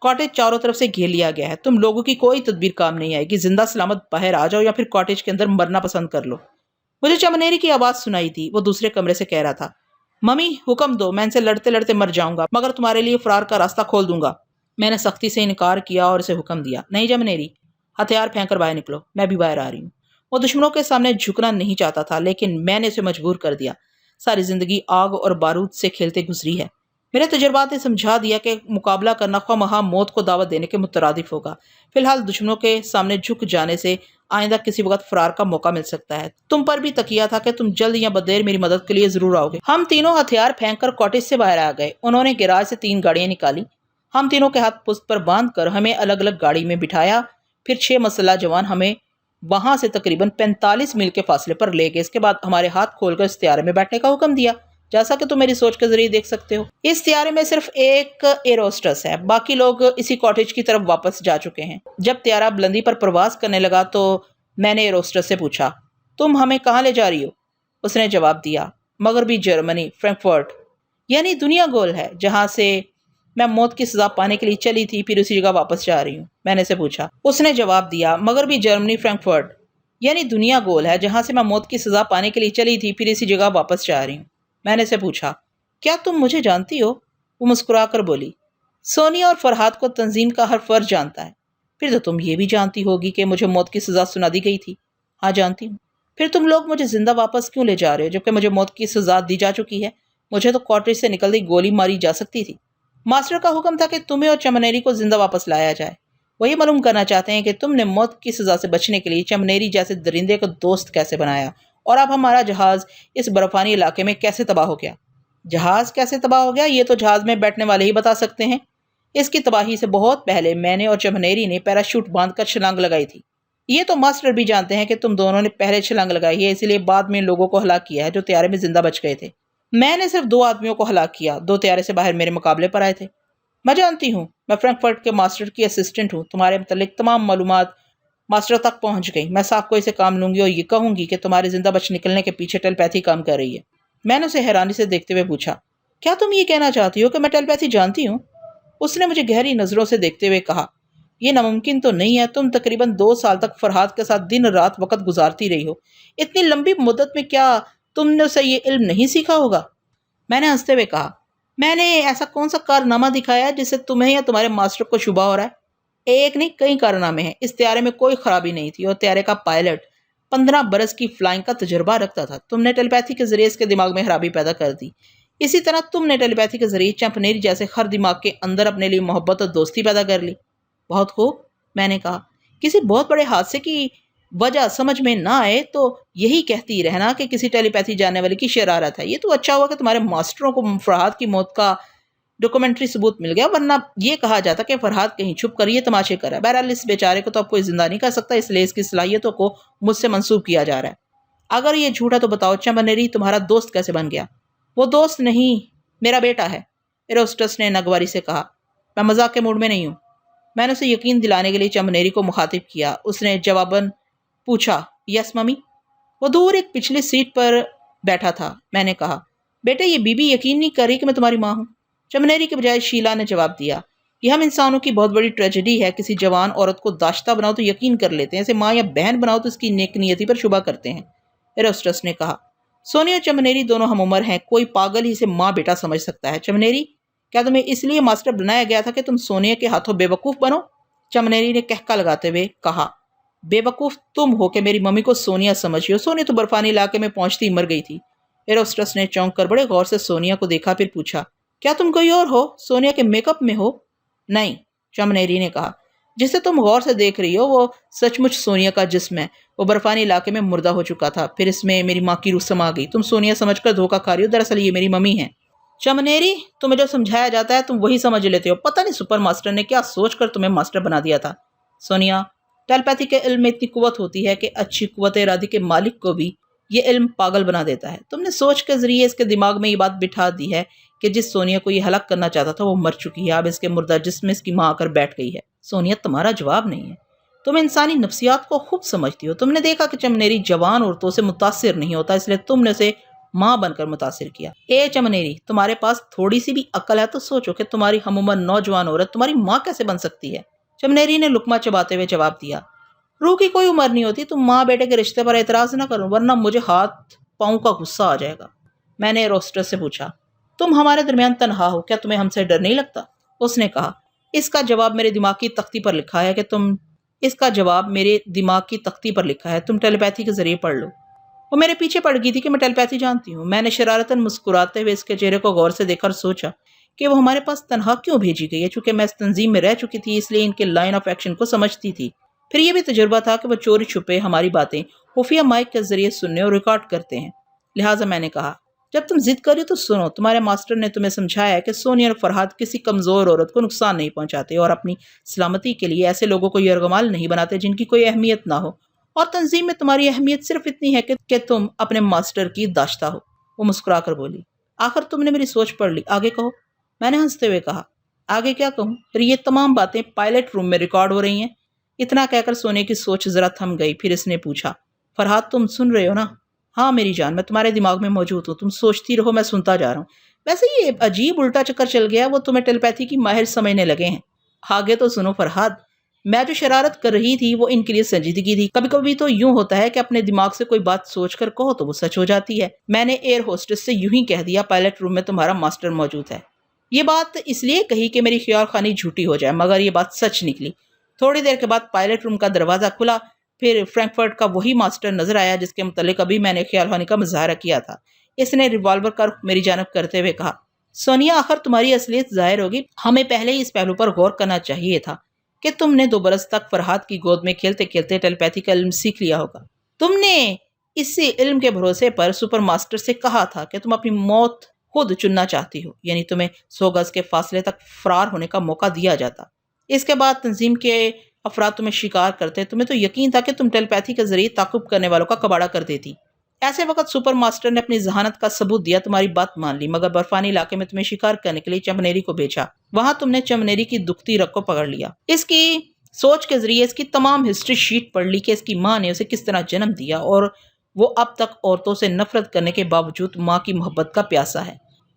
کاٹیج چاروں طرف سے گھیر لیا گیا ہے، تم لوگوں کی کوئی تدبیر کام نہیں آئے گی، زندہ سلامت باہر آ جاؤ یا پھر کاٹیج کے اندر مرنا پسند کر لو۔ مجھے چمنیری کی آواز سنائی دی، وہ دوسرے کمرے سے کہہ رہا تھا، ممی حکم دو، میں ان سے لڑتے لڑتے مر جاؤں گا مگر تمہارے لیے فرار کا راستہ کھول دوں گا۔ میں نے سختی سے انکار کیا اور اسے حکم دیا، نہیں چمنیری، ہتھیار پھینک کر باہر نکلو، میں بھی باہر آ رہی ہوں۔ وہ دشمنوں کے سامنے جھکنا نہیں چاہتا تھا، لیکن میں نے اسے مجبور کر دیا۔ ساری زندگی آگ اور بارود سے کھیلتے گزری ہے۔ میرے تجربات نے سمجھا دیا کہ مقابلہ کرنا خواہ مخواہ موت کو دعوت دینے کے مترادف ہوگا۔ فی الحال دشمنوں کے سامنے جھک جانے سے آئندہ کسی وقت فرار کا موقع مل سکتا ہے۔ تم پر بھی تکیہ تھا کہ تم جلد یا بدیر میری مدد کے لیے ضرور آؤ گے۔ ہم تینوں ہتھیار پھینک کر کاٹیج سے باہر آ گئے۔ انہوں نے گیراج سے 3 گاڑیاں نکالی، ہم تینوں کے ہاتھ پشت پر باندھ کر ہمیں الگ الگ گاڑی میں بٹھایا، پھر 6 مسلح جوان ہمیں وہاں سے تقریباً 45 میل کے فاصلے پر لے گئے۔ اس کے بعد ہمارے ہاتھ کھول کر اس طیارے میں بیٹھنے کا حکم دیا، جیسا کہ تم میری سوچ کے ذریعے دیکھ سکتے ہو۔ اس طیارے میں صرف ایک ایئر ہوسٹس ہے، باقی لوگ اسی کاٹیج کی طرف واپس جا چکے ہیں۔ جب طیارہ بلندی پر پرواز کرنے لگا تو میں نے ایئر ہوسٹس سے پوچھا، تم ہمیں کہاں لے جا رہی ہو؟ اس نے جواب دیا، مغربی جرمنی، فرینکفرٹ، یعنی دنیا گول ہے جہاں سے میں موت کی سزا پانے کے لیے چلی تھی، پھر اسی جگہ واپس جا رہی ہوں۔ میں نے اسے پوچھا، اس نے جواب دیا، مغربی جرمنی، فرینکفرٹ، یعنی دنیا گول ہے جہاں سے میں موت کی سزا پانے کے لیے چلی تھی، پھر اسی جگہ واپس جا رہی ہوں۔ میں نے اسے پوچھا، کیا تم مجھے جانتی ہو؟ وہ مسکرا کر بولی، سونیا اور فرحاد کو تنظیم کا ہر فرد جانتا ہے۔ پھر تو تم یہ بھی جانتی ہوگی کہ مجھے موت کی سزا سنا دی گئی تھی۔ ہاں جانتی ہوں۔ پھر تم لوگ مجھے زندہ واپس کیوں لے جا رہے ہو جبکہ مجھے موت کی سزا دی جا چکی ہے؟ مجھے تو کوٹریج سے نکلتی گولی ماری جا سکتی تھی۔ ماسٹر کا حکم تھا کہ تمہیں اور چمنیری کو زندہ واپس لایا جائے۔ وہ یہ معلوم کرنا چاہتے ہیں کہ تم نے موت کی سزا سے بچنے کے لیے چمنیری جیسے درندے کو دوست کیسے بنایا اور اب ہمارا جہاز اس برفانی علاقے میں کیسے تباہ ہو گیا۔ جہاز کیسے تباہ ہو گیا یہ تو جہاز میں بیٹھنے والے ہی بتا سکتے ہیں۔ اس کی تباہی سے بہت پہلے میں نے اور چمنیری نے پیراشوٹ باندھ کر چھلانگ لگائی تھی۔ یہ تو ماسٹر بھی جانتے ہیں کہ تم دونوں نے پہلے چھلانگ لگائی ہے، اسی لیے بعد میں لوگوں کو ہلاک کیا ہے جو طیارے میں زندہ بچ گئے تھے۔ میں نے صرف 2 آدمیوں کو ہلاک کیا، 2 طیارے سے باہر میرے مقابلے پر آئے تھے۔ میں جانتی ہوں، میں فرینکفرٹ کے ماسٹر کی اسسٹنٹ ہوں، تمہارے متعلق تمام معلومات ماسٹر تک پہنچ گئی۔ میں صاف کوئی سے کام لوں گی اور یہ کہوں گی کہ تمہارے زندہ بچ نکلنے کے پیچھے ٹیلیپیتھی کام کر رہی ہے۔ میں نے اسے حیرانی سے دیکھتے ہوئے پوچھا، کیا تم یہ کہنا چاہتی ہو کہ میں ٹیلیپیتھی جانتی ہوں؟ اس نے مجھے گہری نظروں سے دیکھتے ہوئے کہا، یہ ناممکن تو نہیں ہے، تم تقریباً 2 سال تک فرحاد کے ساتھ دن رات وقت گزارتی رہی ہو، اتنی لمبی مدت میں کیا تم نے اسے یہ علم نہیں سیکھا ہوگا؟ میں نے ہنستے ہوئے کہا، میں نے ایسا کون سا کارنامہ دکھایا ہے جس سے تمہیں یا تمہارے ماسٹر کو شبہ ہو رہا ہے؟ ایک نہیں کئی کارنامے ہیں۔ اس طیارے میں کوئی خرابی نہیں تھی اور طیارے کا پائلٹ 15 برس کی فلائنگ کا تجربہ رکھتا تھا۔ تم نے ٹیلیپیتھی کے ذریعے اس کے دماغ میں خرابی پیدا کر دی۔ اسی طرح تم نے ٹیلیپیتھی کے ذریعے چمپنیری جیسے ہر دماغ کے اندر اپنے لیے محبت اور دوستی پیدا کر لی۔ بہت خوب، میں نے کہا، کسی بہت بڑے حادثے کی وجہ سمجھ میں نہ آئے تو یہی کہتی رہنا کہ کسی ٹیلیپیتھی جاننے والے کی شرارت ہے۔ یہ تو اچھا ہوا کہ تمہارے ماسٹروں کو فرحاد کی موت کا ڈاکومنٹری ثبوت مل گیا، ورنہ یہ کہا جاتا کہ فرحاد کہیں چھپ کر یہ تماشے کر رہا ہے۔ بہرحال اس بیچارے کو تو اب کوئی زندہ نہیں کر سکتا، اس لیے اس کی صلاحیتوں کو مجھ سے منسوب کیا جا رہا ہے۔ اگر یہ جھوٹا تو بتاؤ چمنیری تمہارا دوست کیسے بن گیا؟ وہ دوست نہیں، میرا بیٹا ہے، ایروسٹس نے نگواری سے کہا۔ میں مذاق کے موڈ میں نہیں ہوں۔ میں نے اسے یقین دلانے کے لیے چمنیری کو مخاطب کیا۔ اس نے جواباً پوچھا، یس ممی؟ وہ دور ایک پچھلی سیٹ پر بیٹھا تھا۔ میں نے کہا، بیٹے یہ بی بی یقین نہیں کر رہی کہ میں تمہاری ماں ہوں۔ چمنیری کے بجائے شیلا نے جواب دیا، یہ ہم انسانوں کی بہت بڑی ٹریجڈی ہے، کسی جوان عورت کو داشتہ بناؤ تو یقین کر لیتے ہیں، اسے ماں یا بہن بناؤ تو اس کی نیک نیتی پر شبہ کرتے ہیں۔ ایروسٹس نے کہا، سونی اور چمنیری دونوں ہم عمر ہیں، کوئی پاگل ہی اسے ماں بیٹا سمجھ سکتا ہے۔ چمنیری، کیا تمہیں اس لیے ماسٹر بنایا گیا تھا کہ تم سونیا کے ہاتھوں بے وقوف بنو؟ چمنیری نے کہکا لگاتے ہوئے کہا، بے وقوف تم ہو کہ میری ممی کو سونیا سمجھی ہو، سونیا تو برفانی علاقے میں پہنچتی مر گئی تھی۔ ایروسٹس نے چونک کر بڑے غور سے سونیا کو دیکھا، پھر پوچھا، کیا تم کوئی اور ہو؟ سونیا کے میک اپ میں ہو؟ نہیں، چمنیری نے کہا، جسے تم غور سے دیکھ رہی ہو وہ سچ مچ سونیا کا جسم ہے، وہ برفانی علاقے میں مردہ ہو چکا تھا، پھر اس میں میری ماں کی روح سما گئی، تم سونیا سمجھ کر دھوکہ کھا رہی ہو، دراصل یہ میری ممی ہے۔ چمنیری، تمہیں جو سمجھایا جاتا ہے تم وہی سمجھ لیتے ہو، پتہ نہیں سپر ماسٹر نے کیا سوچ کر تمہیں ماسٹر بنا دیا تھا۔ سونیا، ٹیلیپیتھی کے علم میں اتنی قوت ہوتی ہے کہ اچھی قوت ارادی کے مالک کو بھی یہ علم پاگل بنا دیتا ہے۔ تم نے سوچ کے ذریعے اس کے دماغ میں یہ بات بٹھا دی ہے کہ جس سونیا کو یہ ہلاک کرنا چاہتا تھا وہ مر چکی ہے، اب اس کے مردہ جسم میں اس کی ماں آ کر بیٹھ گئی ہے۔ سونیا، تمہارا جواب نہیں ہے، تم انسانی نفسیات کو خوب سمجھتی ہو، تم نے دیکھا کہ چمنیری جوان عورتوں سے متاثر نہیں ہوتا، اس لیے تم نے اسے ماں بن کر متاثر کیا۔ اے چمنیری، تمہارے پاس تھوڑی سی بھی عقل ہے تو سوچو کہ تمہاری ہم عمر نوجوان عورت تمہاری ماں کیسے بن سکتی ہے؟ چمنیری نے لقمہ چباتے ہوئے جواب دیا، روح کی کوئی عمر نہیں ہوتی، تم ماں بیٹے کے رشتے پر اعتراض نہ کرو ورنہ مجھے ہاتھ پاؤں کا غصہ آ جائے گا۔ میں نے ایروسٹس سے پوچھا، تم ہمارے درمیان تنہا ہو، کیا تمہیں ہم سے ڈر نہیں لگتا؟ اس نے کہا، اس کا جواب میرے دماغ کی تختی پر لکھا ہے، تم ٹیلیپیتھی کے ذریعے پڑھ لو۔ وہ میرے پیچھے پڑ گئی تھی کہ میں ٹیلیپیتھی جانتی ہوں۔ میں نے شرارتاً مسکراتے ہوئے اس کے چہرے کو غور سے دیکھا اور سوچا کہ وہ ہمارے پاس تنہا کیوں بھیجی گئی ہے۔ چونکہ میں اس تنظیم میں رہ چکی تھی اس لیے ان کے لائن آف ایکشن کو سمجھتی تھی، پھر یہ بھی تجربہ تھا کہ وہ چوری چھپے ہماری باتیں خفیہ مائک کے ذریعے سننے اور ریکارڈ کرتے ہیں۔ لہٰذا میں نے کہا، جب تم ضد کری تو سنو، تمہارے ماسٹر نے تمہیں سمجھایا کہ سونیا اور فرحاد کسی کمزور عورت کو نقصان نہیں پہنچاتے اور اپنی سلامتی کے لیے ایسے لوگوں کو یرغمال نہیں بناتے جن کی کوئی اہمیت نہ ہو، اور تنظیم میں تمہاری اہمیت صرف اتنی ہے کہ تم اپنے ماسٹر کی داشتہ ہو۔ وہ مسکرا کر بولی، آخر تم نے میری سوچ پڑھ لی، آگے کہو۔ میں نے ہنستے ہوئے کہا، آگے کیا کہوں، پھر یہ تمام باتیں پائلٹ روم میں ریکارڈ ہو رہی ہیں۔ اتنا کہہ کر سونے کی سوچ ذرا تھم گئی، پھر اس نے پوچھا، فرحاد تم سن رہے ہو نا؟ ہاں میری جان، میں تمہارے دماغ میں موجود ہوں، تم سوچتی رہو، میں سنتا جا رہا ہوں۔ ویسے یہ عجیب الٹا چکر چل گیا، وہ تمہیں ٹیلیپیتھی کی ماہر سمجھنے لگے ہیں۔ آگے تو سنو فرحاد، میں جو شرارت کر رہی تھی وہ ان کے لیے سنجیدگی تھی۔ کبھی کبھی تو یوں ہوتا ہے کہ اپنے دماغ سے کوئی بات سوچ کر کہو تو وہ سچ ہو جاتی ہے۔ میں نے ایئر ہوسٹس سے یوں ہی کہہ دیا، پائلٹ روم میں تمہارا ماسٹر موجود ہے۔ یہ بات اس لیے کہی کہ میری خیال خانی جھوٹی ہو جائے، مگر یہ بات سچ نکلی۔ تھوڑی دیر کے بعد پائلٹ روم کا دروازہ کھلا، پھر فرینکفرٹ کا وہی ماسٹر نظر آیا جس کے متعلق ابھی میں نے خیال خانی کا مظاہرہ کیا تھا۔ اس نے ریوالور کا رخ میری جانب کرتے ہوئے کہا، سونیا آخر تمہاری اصلیت ظاہر ہوگی۔ ہمیں پہلے ہی اس پہلو پر غور کرنا چاہیے تھا کہ تم نے 2 برس تک فرحات کی گود میں کھیلتے کھیلتے ٹیلیپیتھی کا علم سیکھ لیا ہوگا۔ تم نے اسی علم کے بھروسے پر سپر ماسٹر سے کہا تھا کہ تم اپنی موت خود چننا چاہتی ہو، یعنی تمہیں 100 گز کے فاصلے تک فرار ہونے کا موقع دیا جاتا۔ اس کے بعد تنظیم کے افراد تمہیں شکار کرتے، تمہیں تو یقین تھا کہ تم ٹیلیپیتھی کے ذریعے تعاقب کرنے والوں کا کباڑہ کر دیتی۔ ایسے وقت سپر ماسٹر نے اپنی ذہانت کا ثبوت دیا، تمہاری بات مان لی، مگر برفانی علاقے میں تمہیں شکار کرنے کے لیے چمنیری کو بھیجا۔ وہاں تم نے چمنیری کی دکھتی رگ کو پکڑ لیا، اس کی سوچ کے ذریعے اس کی تمام ہسٹری شیٹ پڑھ لی کہ اس کی ماں نے اسے کس طرح جنم دیا اور وہ اب تک عورتوں سے نفرت کرنے کے باوجود ماں کی محبت کا پیاسا ہے۔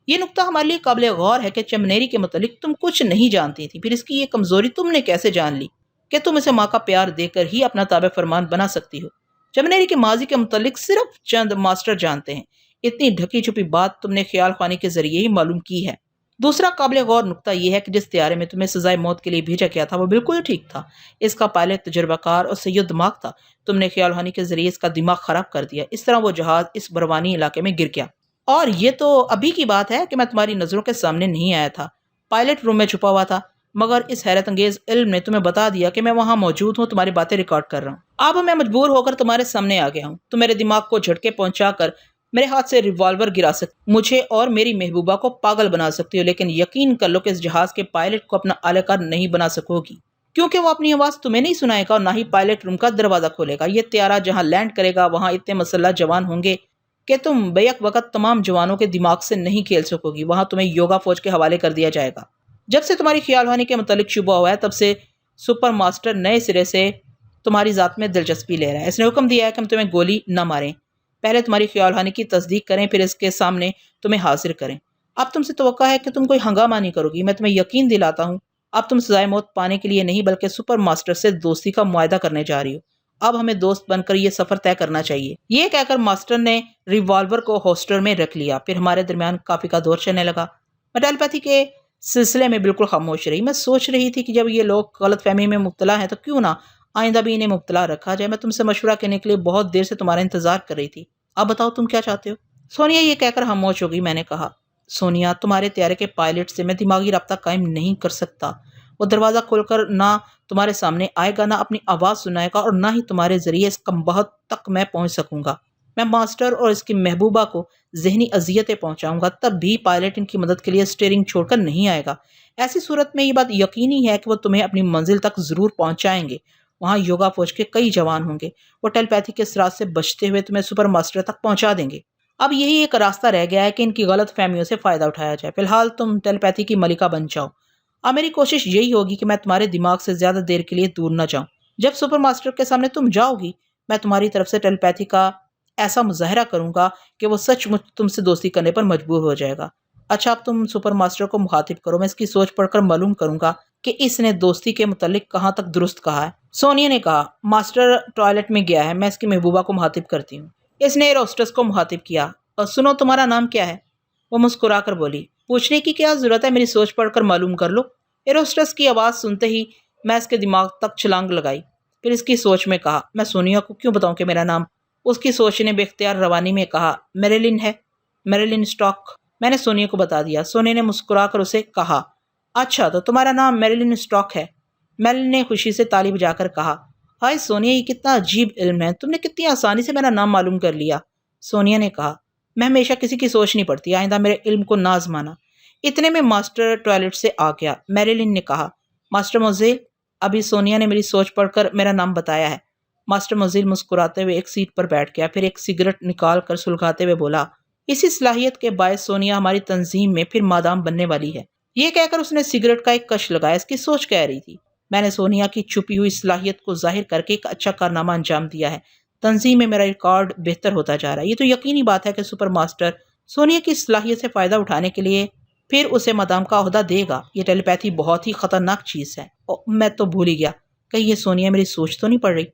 یہ نقطہ ہمارے لیے قابل غور ہے کہ چمنیری کے متعلق تم کچھ نہیں جانتی تھی، پھر اس کی یہ کمزوری تم نے کیسے جان لی کہ تم اسے ماں کا پیار دے کر ہی اپنا تابع فرمان بنا سکتی ہو۔ چمنیری کے ماضی کے متعلق صرف چند ماسٹر جانتے ہیں۔ اتنی ڈھکی چھپی بات تم نے خیال خوانی کے ذریعے ہی معلوم کی ہے۔ دوسرا قابل غور نقطہ یہ ہے کہ جس طیارے میں تمہیں سزائے موت کے لیے بھیجا گیا تھا وہ بالکل ٹھیک تھا۔ اس کا پائلٹ تجربہ کار اور سید دماغ تھا۔ تم نے خیال خوانی کے ذریعے اس کا دماغ خراب کر دیا، اس طرح وہ جہاز اس بروانی علاقے میں گر گیا۔ اور یہ تو ابھی کی بات ہے کہ میں تمہاری نظروں کے سامنے نہیں آیا تھا، پائلٹ روم میں چھپا ہوا تھا، مگر اس حیرت انگیز علم نے تمہیں بتا دیا کہ میں وہاں موجود ہوں، تمہاری باتیں ریکارڈ کر رہا ہوں۔ اب میں مجبور ہو کر تمہارے سامنے آ گیا ہوں۔ تم میرے دماغ کو جھٹکے پہنچا کر میرے ہاتھ سے ریوالور گرا سکتی، مجھے اور میری محبوبہ کو پاگل بنا سکتی ہو، لیکن یقین کر لو کہ اس جہاز کے پائلٹ کو اپنا اعلی کار نہیں بنا سکو گی، کیونکہ وہ اپنی آواز تمہیں نہیں سنائے گا اور نہ ہی پائلٹ روم کا دروازہ کھولے گا۔ یہ طیارہ جہاں لینڈ کرے گا وہاں اتنے مسلح جوان ہوں گے کہ تم بیک وقت تمام جوانوں کے دماغ سے نہیں کھیل سکو گی۔ وہاں تمہیں یوگا فوج کے حوالے کر دیا جائے گا۔ جب سے تمہاری خیال خوانی کے متعلق شبہ ہوا ہے تب سے سپر ماسٹر نئے سرے سے تمہاری ذات میں دلچسپی لے رہا ہے۔ اس نے حکم دیا ہے کہ ہم تمہیں گولی نہ ماریں، پہلے تمہاری خیال خوانی کی تصدیق کریں، پھر اس کے سامنے تمہیں حاضر کریں۔ اب تم سے توقع ہے کہ تم کوئی ہنگامہ نہیں کرو گی۔ میں تمہیں یقین دلاتا ہوں اب تم سزائے موت پانے کے لیے نہیں بلکہ سپر ماسٹر سے دوستی کا معاہدہ کرنے جا رہی ہو۔ اب ہمیں دوست بن کر یہ سفر طے کرنا چاہیے۔ یہ کہہ کر ماسٹر نے ریوالور کو ہولسٹر میں رکھ لیا، پھر ہمارے درمیان کافی کا دور چلنے لگا۔ میں ٹیلیپیتھی کے سلسلے میں بالکل خاموش رہی۔ میں سوچ رہی تھی کہ جب یہ لوگ غلط فہمی میں مبتلا ہیں تو کیوں نہ آئندہ بھی انہیں مبتلا رکھا جائے۔ میں تم سے مشورہ کرنے کے لیے بہت دیر سے تمہارا انتظار کر رہی تھی۔ اب بتاؤ تم کیا چاہتے ہو؟ سونیا یہ کہہ کر خاموش ہو گئی۔ میں نے کہا، سونیا تمہارے طیارے کے پائلٹ سے میں دماغی رابطہ قائم نہیں کر سکتا۔ وہ دروازہ کھول کر نہ تمہارے سامنے آئے گا، نہ اپنی آواز سنائے گا اور نہ ہی تمہارے ذریعے اس کمبخت تک میں پہنچ سکوں گا۔ میں ماسٹر اور اس کی محبوبہ کو ذہنی اذیتیں پہنچاؤں گا، تب بھی پائلٹ ان کی مدد کے لیے اسٹیئرنگ چھوڑ کر نہیں آئے گا۔ ایسی صورت میں یہ بات یقینی ہے کہ وہ تمہیں اپنی منزل تک ضرور پہنچائیں گے۔ وہاں یوگا فوج کے کئی جوان ہوں گے، وہ ٹیلیپیتھی کے اثرات سے بچتے ہوئے تمہیں سپر ماسٹر تک پہنچا دیں گے۔ اب یہی ایک راستہ رہ گیا ہے کہ ان کی غلط فہمیوں سے فائدہ اٹھایا جائے۔ فی الحال تم ٹیلیپیتھی کی ملکہ بن جاؤ۔ اب میری کوشش یہی ہوگی کہ میں تمہارے دماغ سے زیادہ دیر کے لیے دور نہ جاؤں۔ جب سپر ماسٹر کے سامنے تم جاؤ گی میں تمہاری طرف سے ٹیلیپیتھی کا ایسا مظاہرہ کروں گا کہ وہ سچ مچ تم سے دوستی کرنے پر مجبور ہو جائے گا۔ اچھا اب تم سپر ماسٹر کو مخاطب کرو، میں اس کی سوچ پڑھ کر معلوم کروں گا کہ اس نے دوستی کے متعلق کہاں تک درست کہا ہے۔ سونیا نے کہا، ماسٹر ٹوائلٹ میں گیا ہے، میں اس کی محبوبہ کو مخاطب کرتی ہوں۔ اس نے ایروسٹس کو مخاطب کیا، اور سنو تمہارا نام کیا ہے؟ وہ مسکرا کر بولی، پوچھنے کی کیا ضرورت ہے، میری سوچ پڑھ کر معلوم کر لو۔ ایروسٹس کی آواز سنتے ہی میں اس کے دماغ تک چھلانگ لگائی، پھر اس کی سوچ میں کہا، میں سونیا کو کیوں بتاؤں کہ میرا نام؟ اس کی سوچ نے بے اختیار روانی میں کہا، میریلن ہے، میریلن اسٹاک۔ میں نے سونیا کو بتا دیا۔ سونیا نے مسکرا کر اسے کہا، اچھا تو تمہارا نام میریلن اسٹاک ہے؟ میریلن نے خوشی سے تالی بجا کر کہا، ہائے سونیا یہ کتنا عجیب علم ہے، تم نے کتنی آسانی سے میرا نام معلوم کر لیا۔ سونیا نے کہا، میں ہمیشہ کسی کی سوچ نہیں پڑتی، آئندہ میرے علم کو نہ آزمانا۔ اتنے میں ماسٹر ٹوائلٹ سے آ گیا۔ میریلن نے کہا، ماسٹر موزیل، ابھی سونیا نے میری سوچ پڑھ کر میرا نام بتایا ہے۔ ماسٹر موزیل مسکراتے ہوئے ایک سیٹ پر بیٹھ گیا، پھر ایک سگریٹ نکال کر سلگاتے ہوئے بولا، اسی صلاحیت کے باعث سونیا ہماری تنظیم میں پھر مادام بننے والی ہے۔ یہ کہہ کر اس نے سگریٹ کا ایک کش لگایا۔ اس کی سوچ کہہ رہی تھی، میں نے سونیا کی چھپی ہوئی صلاحیت کو ظاہر کر کے ایک اچھا کارنامہ انجام دیا ہے، تنظیم میں میرا ریکارڈ بہتر ہوتا جا رہا ہے۔ یہ تو یقینی بات ہے کہ سپر ماسٹر سونیا کی صلاحیت سے فائدہ اٹھانے کے لیے پھر اسے مدام کا عہدہ دے گا۔ یہ ٹیلیپیتھی بہت ہی خطرناک چیز ہے، میں تو بھول ہی گیا، کہیں یہ سونیا میری سوچ تو نہیں پڑ رہی۔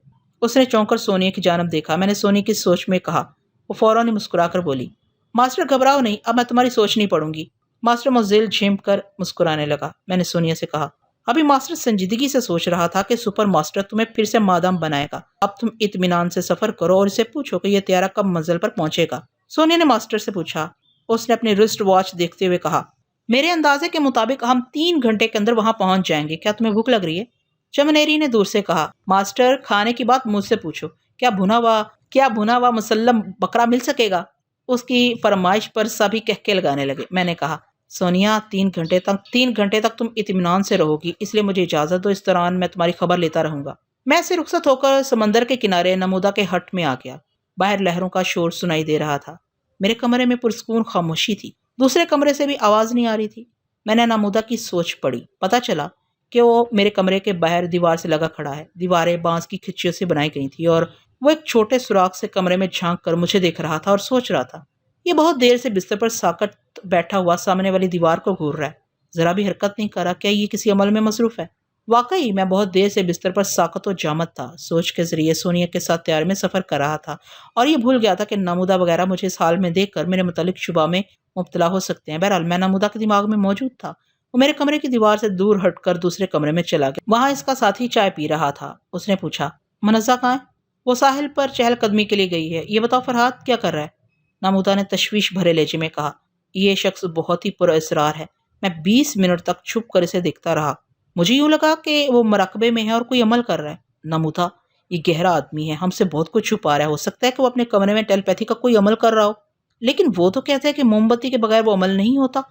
اس نے چونک کر سونیا کی جانب دیکھا۔ میں نے سونیا کی سوچ میں کہا۔ وہ فوراً مسکرا کر بولی، ماسٹر گھبراؤ نہیں، اب میں تمہاری سوچ نہیں پڑھوں گی۔ ماسٹر موزیل جھینپ کر مسکرانے لگا۔ میں نے سونیا سے کہا، ابھی ماسٹر سنجیدگی سے سوچ رہا تھا کہ سپر ماسٹر تمہیں پھر سے مادام بنائے گا۔ اب تم اطمینان سے سفر کرو اور اسے پوچھو کہ یہ طیارہ کب منزل پر پہنچے گا۔ سونیا نے ماسٹر سے پوچھا۔ اس نے اپنی رسٹ واچ دیکھتے ہوئے کہا، میرے اندازے کے مطابق ہم 3 گھنٹے کے اندر وہاں پہنچ جائیں گے۔ کیا تمہیں بھوک لگ رہی ہے؟ چمنیری نے دور سے کہا، ماسٹر کھانے کی بات مجھ سے پوچھو۔ کیا بھنا ہوا مسلم بکرا مل سکے گا؟ اس کی فرمائش پر سبھی کہکے لگانے لگے۔ میں نے کہا، سونیا 3 گھنٹے تک تم اطمینان سے رہو گی، اس لیے مجھے اجازت دو، اس دوران میں تمہاری خبر لیتا رہوں گا۔ میں سے رخصت ہو کر سمندر کے کنارے نمودا کے ہٹ میں آ گیا۔ باہر لہروں کا شور سنائی دے رہا تھا۔ میرے کمرے میں پرسکون خاموشی تھی۔ دوسرے کمرے سے بھی آواز نہیں آ رہی تھی۔ میں نے نمودا کی سوچ پڑھی۔ پتہ چلا کہ وہ میرے کمرے کے باہر دیوار سے لگا کھڑا ہے۔ دیواریں بانس کی کھچیوں سے بنائی گئی تھی اور وہ ایک چھوٹے سوراخ سے کمرے میں جھانک کر مجھے دیکھ رہا تھا اور سوچ رہا تھا۔ یہ بہت دیر سے بستر پر ساکت بیٹھا ہوا سامنے والی دیوار کو گھور رہا ہے، ذرا بھی حرکت نہیں کر رہا۔ کیا یہ کسی عمل میں مصروف ہے؟ واقعی میں بہت دیر سے بستر پر ساکت و جامد تھا، سوچ کے ذریعے سونیا کے ساتھ طیارے میں سفر کر رہا تھا اور یہ بھول گیا تھا کہ نمودا وغیرہ مجھے اس حال میں دیکھ کر میرے متعلق شبہ میں مبتلا ہو سکتے ہیں۔ بہرحال میں نمودا کے دماغ میں موجود تھا۔ وہ میرے کمرے کی دیوار سے دور ہٹ کر دوسرے کمرے میں چلا گیا۔ وہاں اس کا ساتھی چائے پی رہا تھا۔ اس نے پوچھا، منزہ کہاں ہے؟ وہ ساحل پر چہل قدمی کے لیے گئی ہے۔ یہ بتاؤ فرحات کیا کر رہا ہے؟ نمودا نے تشویش بھرے لہجے میں کہا، یہ شخص بہت ہی پراسرار ہے۔ میں 20 منٹ تک چھپ کر اسے دیکھتا رہا۔ مجھے یوں لگا کہ وہ مراقبے میں ہے اور کوئی عمل کر رہا ہے۔ نمودا، یہ گہرا آدمی ہے، ہم سے بہت کچھ چھپا رہا ہے۔ ہو سکتا ہے کہ وہ اپنے کمرے میں ٹیلی پیتھی کا کوئی عمل کر رہا ہو، لیکن وہ تو کہتے ہیں کہ موم بتی کے بغیر وہ عمل نہیں ہوتا۔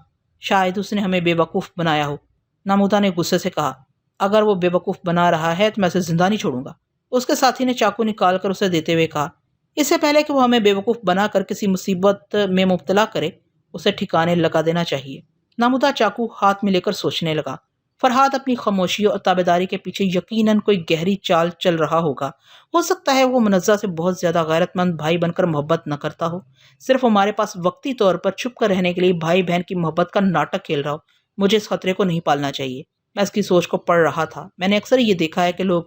شاید اس نے ہمیں بے وقوف بنایا ہو۔ نمودا نے غصے سے کہا، اگر وہ بے وقوف بنا رہا ہے تو میں اسے زندہ نہیں چھوڑوں گا۔ اس کے ساتھی نے چاقو نکال کر اسے دیتے ہوئے کہا، اس سے پہلے کہ وہ ہمیں بے وقوف بنا کر کسی مصیبت میں مبتلا کرے، اسے ٹھکانے لگا دینا چاہیے۔ نمودا چاقو ہاتھ میں لے کر سوچنے لگا۔ فرحات اپنی خاموشی اور تابعداری کے پیچھے یقیناً کوئی گہری چال چل رہا ہوگا۔ ہو سکتا ہے وہ منزہ سے بہت زیادہ غیرت مند بھائی بن کر محبت نہ کرتا ہو، صرف ہمارے پاس وقتی طور پر چھپ کر رہنے کے لیے بھائی بہن کی محبت کا ناٹک کھیل رہا ہو۔ مجھے اس خطرے کو نہیں پالنا چاہیے۔ میں اس کی سوچ کو پڑھ رہا تھا۔ میں نے اکثر یہ دیکھا ہے کہ لوگ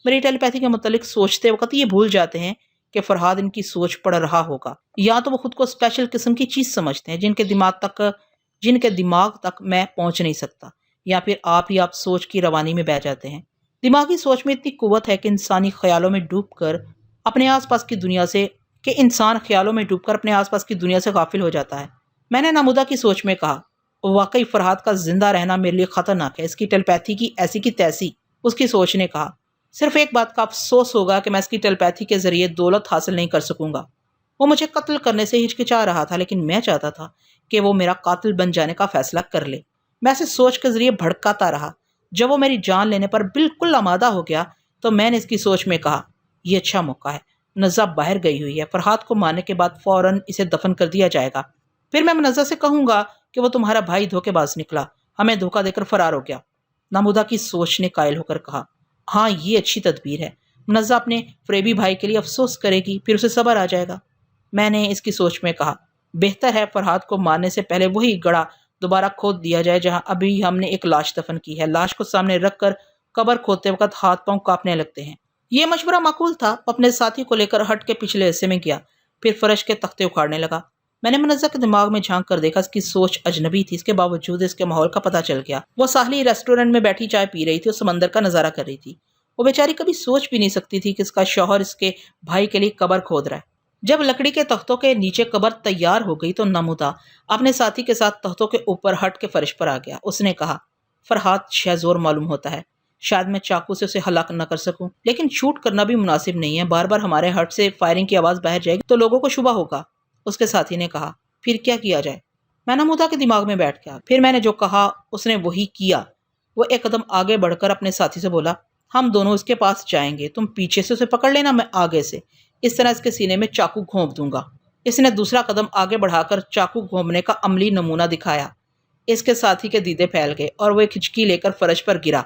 میری ٹیلی پیتھی کے متعلق سوچتے وقت یہ بھول جاتے ہیں کہ فرحات ان کی سوچ پڑھ رہا ہوگا، یا تو وہ خود کو اسپیشل قسم کی چیز سمجھتے ہیں جن کے دماغ تک میں پہنچ نہیں سکتا، یا پھر آپ سوچ کی روانی میں بہ جاتے ہیں۔ دماغی سوچ میں اتنی قوت ہے کہ انسان خیالوں میں ڈوب کر اپنے آس پاس کی دنیا سے غافل ہو جاتا ہے۔ میں نے نمودا کی سوچ میں کہا، واقعی فرحات کا زندہ رہنا میرے لیے خطرناک ہے، اس کی ٹیلی پیتھی کی ایسی کی تیسی۔ اس کی سوچ نے کہا، صرف ایک بات کا افسوس ہوگا کہ میں اس کی ٹیلی پیتھی کے ذریعے دولت حاصل نہیں کر سکوں گا۔ وہ مجھے قتل کرنے سے ہچکچا رہا تھا، لیکن میں چاہتا تھا کہ وہ میرا قاتل بن جانے کا فیصلہ کر لے۔ میں اسے سوچ کے ذریعے بھڑکاتا رہا۔ جب وہ میری جان لینے پر بالکل آمادہ ہو گیا تو میں نے اس کی سوچ میں کہا، یہ اچھا موقع ہے، منزہ باہر گئی ہوئی ہے، فرحات کو مارنے کے بعد فوراً اسے دفن کر دیا جائے گا، پھر میں منزہ سے کہوں گا کہ وہ تمہارا بھائی دھوکے باز نکلا، ہمیں دھوکہ دے کر فرار ہو گیا۔ نمودا کی سوچ نے قائل ہو کر کہا، ہاں یہ اچھی تدبیر ہے، منزہ اپنے فریبی بھائی کے لیے افسوس کرے گی، پھر اسے صبر آ جائے گا۔ میں نے اس کی سوچ میں کہا، بہتر ہے فرحات کو مارنے سے پہلے وہی گڑھا دوبارہ کھود دیا جائے جہاں ابھی ہم نے ایک لاش دفن کی ہے۔ لاش کو سامنے رکھ کر قبر کھودتے وقت ہاتھ پاؤں کانپنے لگتے ہیں۔ یہ مشورہ معقول تھا۔ اپنے ساتھی کو لے کر ہٹ کے پچھلے حصے میں گیا، پھر فرش کے تختے اکھاڑنے لگا۔ میں نے منزہ کے دماغ میں جھانک کر دیکھا، اس کی سوچ اجنبی تھی، اس کے باوجود اس کے ماحول کا پتہ چل گیا۔ وہ ساحلی ریسٹورنٹ میں بیٹھی چائے پی رہی تھی اور سمندر کا نظارہ کر رہی تھی۔ وہ بیچاری کبھی سوچ بھی نہیں سکتی تھی کہ اس کا شوہر اس کے بھائی کے لیے قبر کھود رہا ہے۔ جب لکڑی کے تختوں کے نیچے قبر تیار ہو گئی تو نمودا اپنے ساتھی کے ساتھ تختوں کے اوپر ہٹ کے فرش پر آ گیا۔ اس نے کہا، فرحات شہزور معلوم ہوتا ہے، شاید میں چاقو سے اسے ہلاک نہ کر سکوں، لیکن شوٹ کرنا بھی مناسب نہیں ہے، بار بار ہمارے ہٹ سے فائرنگ کی آواز باہر جائے گی تو لوگوں کو شبہ ہوگا۔ اس کے ساتھی نے کہا، پھر کیا کیا جائے؟ میں نمودا کے دماغ میں بیٹھ گیا۔ پھر میں نے جو کہا اس نے وہی کیا۔ وہ ایک قدم آگے بڑھ کر اپنے ساتھی سے بولا، ہم دونوں اس کے پاس جائیں گے، تم پیچھے سے اسے پکڑ لینا، میں آگے سے، اس طرح اس کے سینے میں چاقو گھونپ دوں گا۔ اس نے دوسرا قدم آگے بڑھا کر چاقو گھونپنے کا عملی نمونہ دکھایا۔ اس کے ساتھی کے دیدے پھیل گئے اور وہ ایک ہچکی لے کر فرش پر گرا،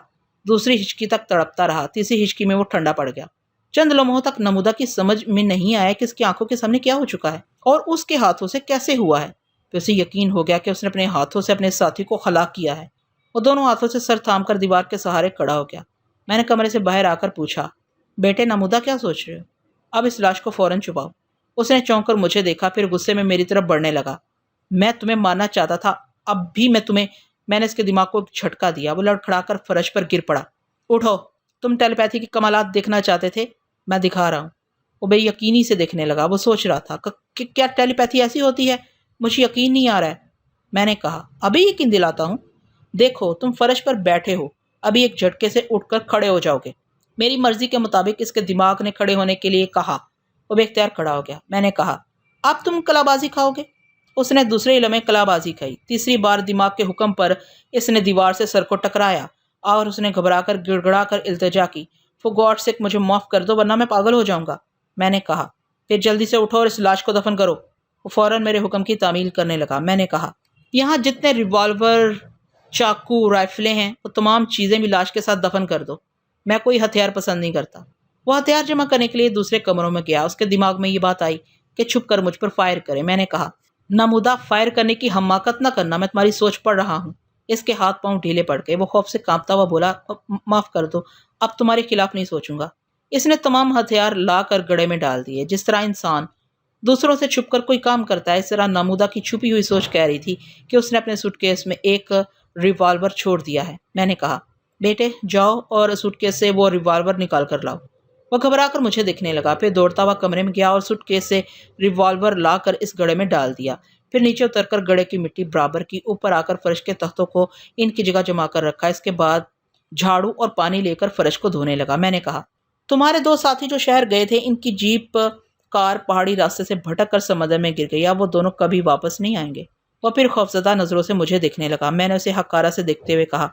دوسری ہچکی تک تڑپتا رہا، تیسری ہچکی میں وہ ٹھنڈا پڑ گیا۔ چند لمحوں تک نمودا کی سمجھ میں نہیں آیا کہ اس کی آنکھوں کے سامنے کیا ہو چکا ہے اور اس کے ہاتھوں سے کیسے ہوا ہے۔ پھر اسے یقین ہو گیا کہ اس نے اپنے ہاتھوں سے اپنے ساتھی کو ہلاک کیا ہے۔ وہ دونوں ہاتھوں سے سر تھام کر دیوار کے سہارے کھڑا ہو گیا۔ میں نے کمرے سے باہر آ کر پوچھا، بیٹے نمودا کیا سوچ رہے ہو؟ اب اس لاش کو فوراً چھپاؤ۔ اس نے چونک کر مجھے دیکھا، پھر غصے میں میری طرف بڑھنے لگا۔ میں تمہیں مارنا چاہتا تھا، اب بھی میں تمہیں میں نے اس کے دماغ کو ایک جھٹکا دیا۔ وہ لڑکھڑا کر فرش پر گر پڑا۔ اٹھو، تم ٹیلیپیتھی کے کمالات دیکھنا چاہتے تھے، میں دکھا رہا ہوں۔ وہ بے یقینی سے دیکھنے لگا۔ وہ سوچ رہا تھا کہ کیا ٹیلیپیتھی ایسی ہوتی ہے؟ مجھے یقین نہیں آ رہا ہے۔ میں نے کہا، ابھی یقین دلاتا ہوں۔ دیکھو، تم فرش پر بیٹھے ہو، ابھی ایک جھٹکے سے اٹھ کر کھڑے ہو جاؤ گے۔ میری مرضی کے مطابق اس کے دماغ نے کھڑے ہونے کے لیے کہا۔ وہ بے اختیار کھڑا ہو گیا۔ میں نے کہا، اب تم کلا بازی کھاؤ گے؟ اس نے دوسرے ہی لمحے کلا بازی کھائی۔ تیسری بار دماغ کے حکم پر اس نے دیوار سے سر کو ٹکرایا اور اس نے گھبرا کر گڑ گڑا کر التجا کی، فور گاڈ سیک مجھے معاف کر دو ورنہ میں پاگل ہو جاؤں گا۔ میں نے کہا، پھر جلدی سے اٹھو اور اس لاش کو دفن کرو۔ وہ فوراً میرے حکم کی تعمیل کرنے لگا۔ میں نے کہا، یہاں جتنے ریوالور، چاقو، رائفلیں ہیں، وہ تمام چیزیں بھی لاش کے ساتھ دفن کر دو۔ میں کوئی ہتھیار پسند نہیں کرتا۔ وہ ہتھیار جمع کرنے کے لیے دوسرے کمروں میں گیا۔ اس کے دماغ میں یہ بات آئی کہ چھپ کر مجھ پر فائر کرے۔ میں نے کہا، نمودہ، فائر کرنے کی حماقت نہ کرنا، میں تمہاری سوچ پڑھ رہا ہوں۔ اس کے ہاتھ پاؤں ڈھیلے پڑ گئے۔ وہ خوف سے کانپتا ہوا بولا، معاف کر دو، اب تمہارے خلاف نہیں سوچوں گا۔ اس نے تمام ہتھیار لا کر گڑے میں ڈال دیے۔ جس طرح انسان دوسروں سے چھپ کر کوئی کام کرتا ہے، اس طرح نمودہ کی چھپی ہوئی سوچ کہہ رہی تھی کہ اس نے اپنے سوٹ کیس میں ایک ریوالور چھوڑ دیا ہے۔ میں نے کہا، بیٹے جاؤ اور سوٹ کیس سے وہ ریوالور نکال کر لاؤ۔ وہ گھبرا کر مجھے دیکھنے لگا، پھر دوڑتا ہوا کمرے میں گیا اور سوٹ کیس سے ریوالور لا کر اس گڑے میں ڈال دیا۔ پھر نیچے اتر کر گڑے کی مٹی برابر کی، اوپر آ کر فرش کے تختوں کو ان کی جگہ جما کر رکھا۔ اس کے بعد جھاڑو اور پانی لے کر فرش کو دھونے لگا۔ میں نے کہا، تمہارے دو ساتھی جو شہر گئے تھے، ان کی جیپ کار پہاڑی راستے سے بھٹک کر سمندر میں گر گئی، اب وہ دونوں کبھی واپس نہیں آئیں گے۔ وہ پھر خوفزدہ نظروں سے مجھے دیکھنے لگا۔ میں نے اسے حقارہ سے دیکھتے ہوئے کہا،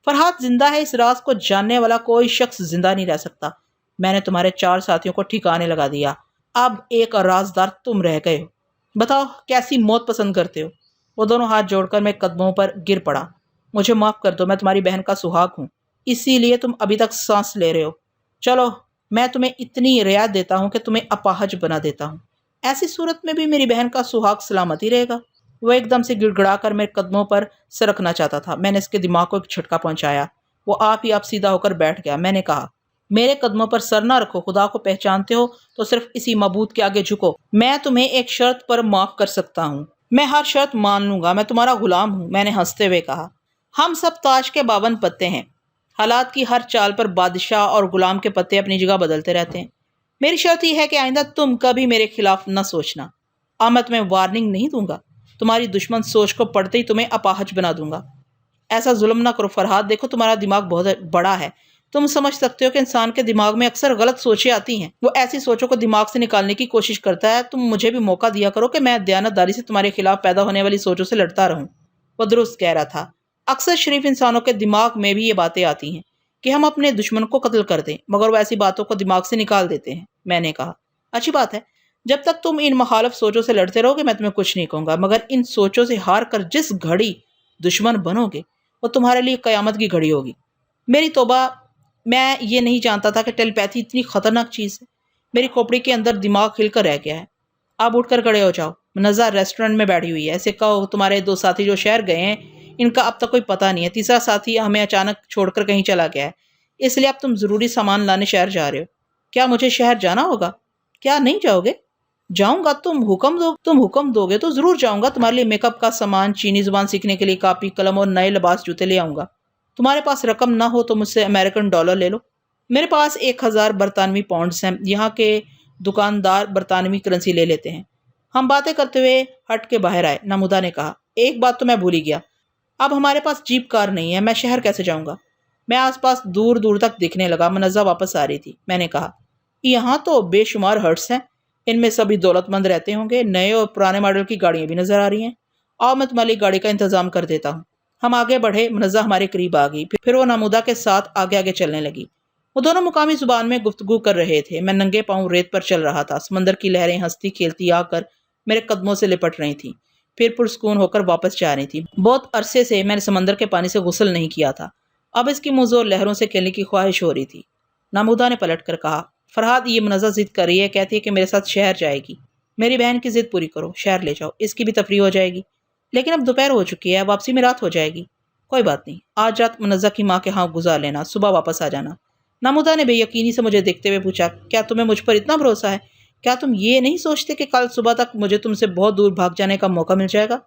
فرحات زندہ ہے، اس راز کو جاننے والا کوئی شخص زندہ نہیں رہ سکتا۔ میں نے تمہارے 4 ساتھیوں کو ٹھکانے لگا دیا، اب ایک رازدار تم رہ گئے ہو۔ بتاؤ کیسی موت پسند کرتے ہو؟ وہ دونوں ہاتھ جوڑ کر میرے قدموں پر گر پڑا۔ مجھے معاف کر دو، میں تمہاری بہن کا سہاگ ہوں، اسی لیے تم ابھی تک سانس لے رہے ہو۔ چلو، میں تمہیں اتنی رعایت دیتا ہوں کہ تمہیں اپاہج بنا دیتا ہوں، ایسی صورت میں بھی میری بہن کا سہاگ سلامت ہی رہے گا۔ وہ ایک دم سے گڑ گڑا کر میرے قدموں پر سرکنا چاہتا تھا۔ میں نے اس کے دماغ کو ایک جھٹکا پہنچایا۔ وہ آپ ہی آپ سیدھا ہو کر بیٹھ گیا۔ میں نے کہا، میرے قدموں پر سر نہ رکھو، خدا کو پہچانتے ہو تو صرف اسی معبود کے آگے جھکو۔ میں تمہیں ایک شرط پر معاف کر سکتا ہوں، میں ہر شرط مان لوں گا، میں تمہارا غلام ہوں۔ میں نے ہنستے ہوئے کہا، ہم سب تاج کے 52 پتے ہیں، حالات کی ہر چال پر بادشاہ اور غلام کے پتے اپنی جگہ بدلتے رہتے ہیں۔ میری شرط یہ ہے کہ آئندہ تم کبھی میرے خلاف نہ سوچنا۔ میں تمہیں وارننگ نہیں دوں گا، تمہاری دشمن سوچ کو پڑھتے ہی تمہیں اپاہج بنا دوں گا۔ ایسا ظلم نہ کرو فرحات، دیکھو تمہارا دماغ بہت بڑا ہے، تم سمجھ سکتے ہو کہ انسان کے دماغ میں اکثر غلط سوچیں آتی ہیں، وہ ایسی سوچوں کو دماغ سے نکالنے کی کوشش کرتا ہے۔ تم مجھے بھی موقع دیا کرو کہ میں دیانتداری سے تمہارے خلاف پیدا ہونے والی سوچوں سے لڑتا رہوں۔ وہ درست کہہ رہا تھا، اکثر شریف انسانوں کے دماغ میں بھی یہ باتیں آتی ہیں کہ ہم اپنے دشمن کو قتل کر دیں، مگر وہ ایسی باتوں کو دماغ سے نکال دیتے ہیں۔ میں نے کہا، اچھی بات ہے، جب تک تم ان مخالف سوچوں سے لڑتے رہو گے میں تمہیں کچھ نہیں کہوں گا، مگر ان سوچوں سے ہار کر جس گھڑی دشمن بنو گے وہ تمہارے لیے قیامت کی گھڑی ہوگی۔ میری توبہ، میں یہ نہیں جانتا تھا کہ ٹیلیپیتھی اتنی خطرناک چیز ہے۔ میری کھوپڑی کے اندر دماغ کھل کر رہ گیا ہے۔ آپ اٹھ کر کھڑے ہو جاؤ، منزہ ریسٹورنٹ میں بیٹھی ہوئی ہے، ایسے کہو تمہارے 2 ساتھی جو شہر گئے ہیں ان کا اب تک کوئی پتہ نہیں ہے، تیسرا ساتھی ہمیں اچانک چھوڑ کر کہیں چلا گیا ہے، اس لیے اب تم ضروری سامان لانے شہر جا رہے ہو۔ کیا مجھے شہر جانا ہوگا؟ کیا نہیں جاؤ گے؟ جاؤں گا، تم حکم دو گے تو ضرور جاؤں گا۔ تمہارے لیے میک اپ کا سامان، چینی زبان سیکھنے کے لیے کاپی قلم اور نئے لباس جوتے لے آؤں گا۔ تمہارے پاس رقم نہ ہو تو مجھ سے امریکن ڈالر لے لو۔ میرے پاس 1000 برطانوی پاؤنڈز ہیں، یہاں کے دکاندار برطانوی کرنسی لے لیتے ہیں۔ ہم باتیں کرتے ہوئے ہٹ کے باہر آئے۔ نمودہ نے کہا، ایک بات تو میں بھول ہی گیا، اب ہمارے پاس جیپ کار نہیں ہے، میں شہر کیسے جاؤں گا؟ میں آس پاس دور دور تک دیکھنے لگا۔ منزہ واپس آ رہی تھی۔ میں نے کہا، یہاں تو بے شمار ہٹس ہیں، ان میں سبھی دولت مند رہتے ہوں گے، نئے اور پرانے ماڈل کی گاڑیاں بھی نظر آ رہی ہیں، اور میں تمہاری گاڑی کا انتظام کر دیتا ہوں۔ ہم آگے بڑھے، منزہ ہمارے قریب آ گئی، پھر وہ نمودہ کے ساتھ آگے آگے چلنے لگی۔ وہ دونوں مقامی زبان میں گفتگو کر رہے تھے۔ میں ننگے پاؤں ریت پر چل رہا تھا۔ سمندر کی لہریں ہنستی کھیلتی آ کر میرے قدموں سے لپٹ رہی تھیں، پھر پرسکون ہو کر واپس جا رہی تھی۔ بہت عرصے سے میں نے سمندر کے پانی سے غسل نہیں کیا تھا، اب اس کی موزوں لہروں سے کھیلنے کی خواہش ہو رہی تھی۔ نمودہ نے پلٹ کر کہا، فرحات یہ منزہ ضد کر رہی ہے، کہتی ہے کہ میرے ساتھ شہر جائے گی۔ میری بہن کی ضد پوری کرو، شہر لے جاؤ، اس کی بھی تفریح ہو جائے گی۔ لیکن اب دوپہر ہو چکی ہے، واپسی میں رات ہو جائے گی۔ کوئی بات نہیں، آج رات منزہ کی ماں کے ہاں گزار لینا، صبح واپس آ جانا۔ نمودہ نے بے یقینی سے مجھے دیکھتے ہوئے پوچھا، کیا تمہیں مجھ پر اتنا بھروسہ ہے؟ کیا تم یہ نہیں سوچتے کہ کل صبح تک مجھے تم سے بہت دور بھاگ جانے کا موقع مل جائے گا؟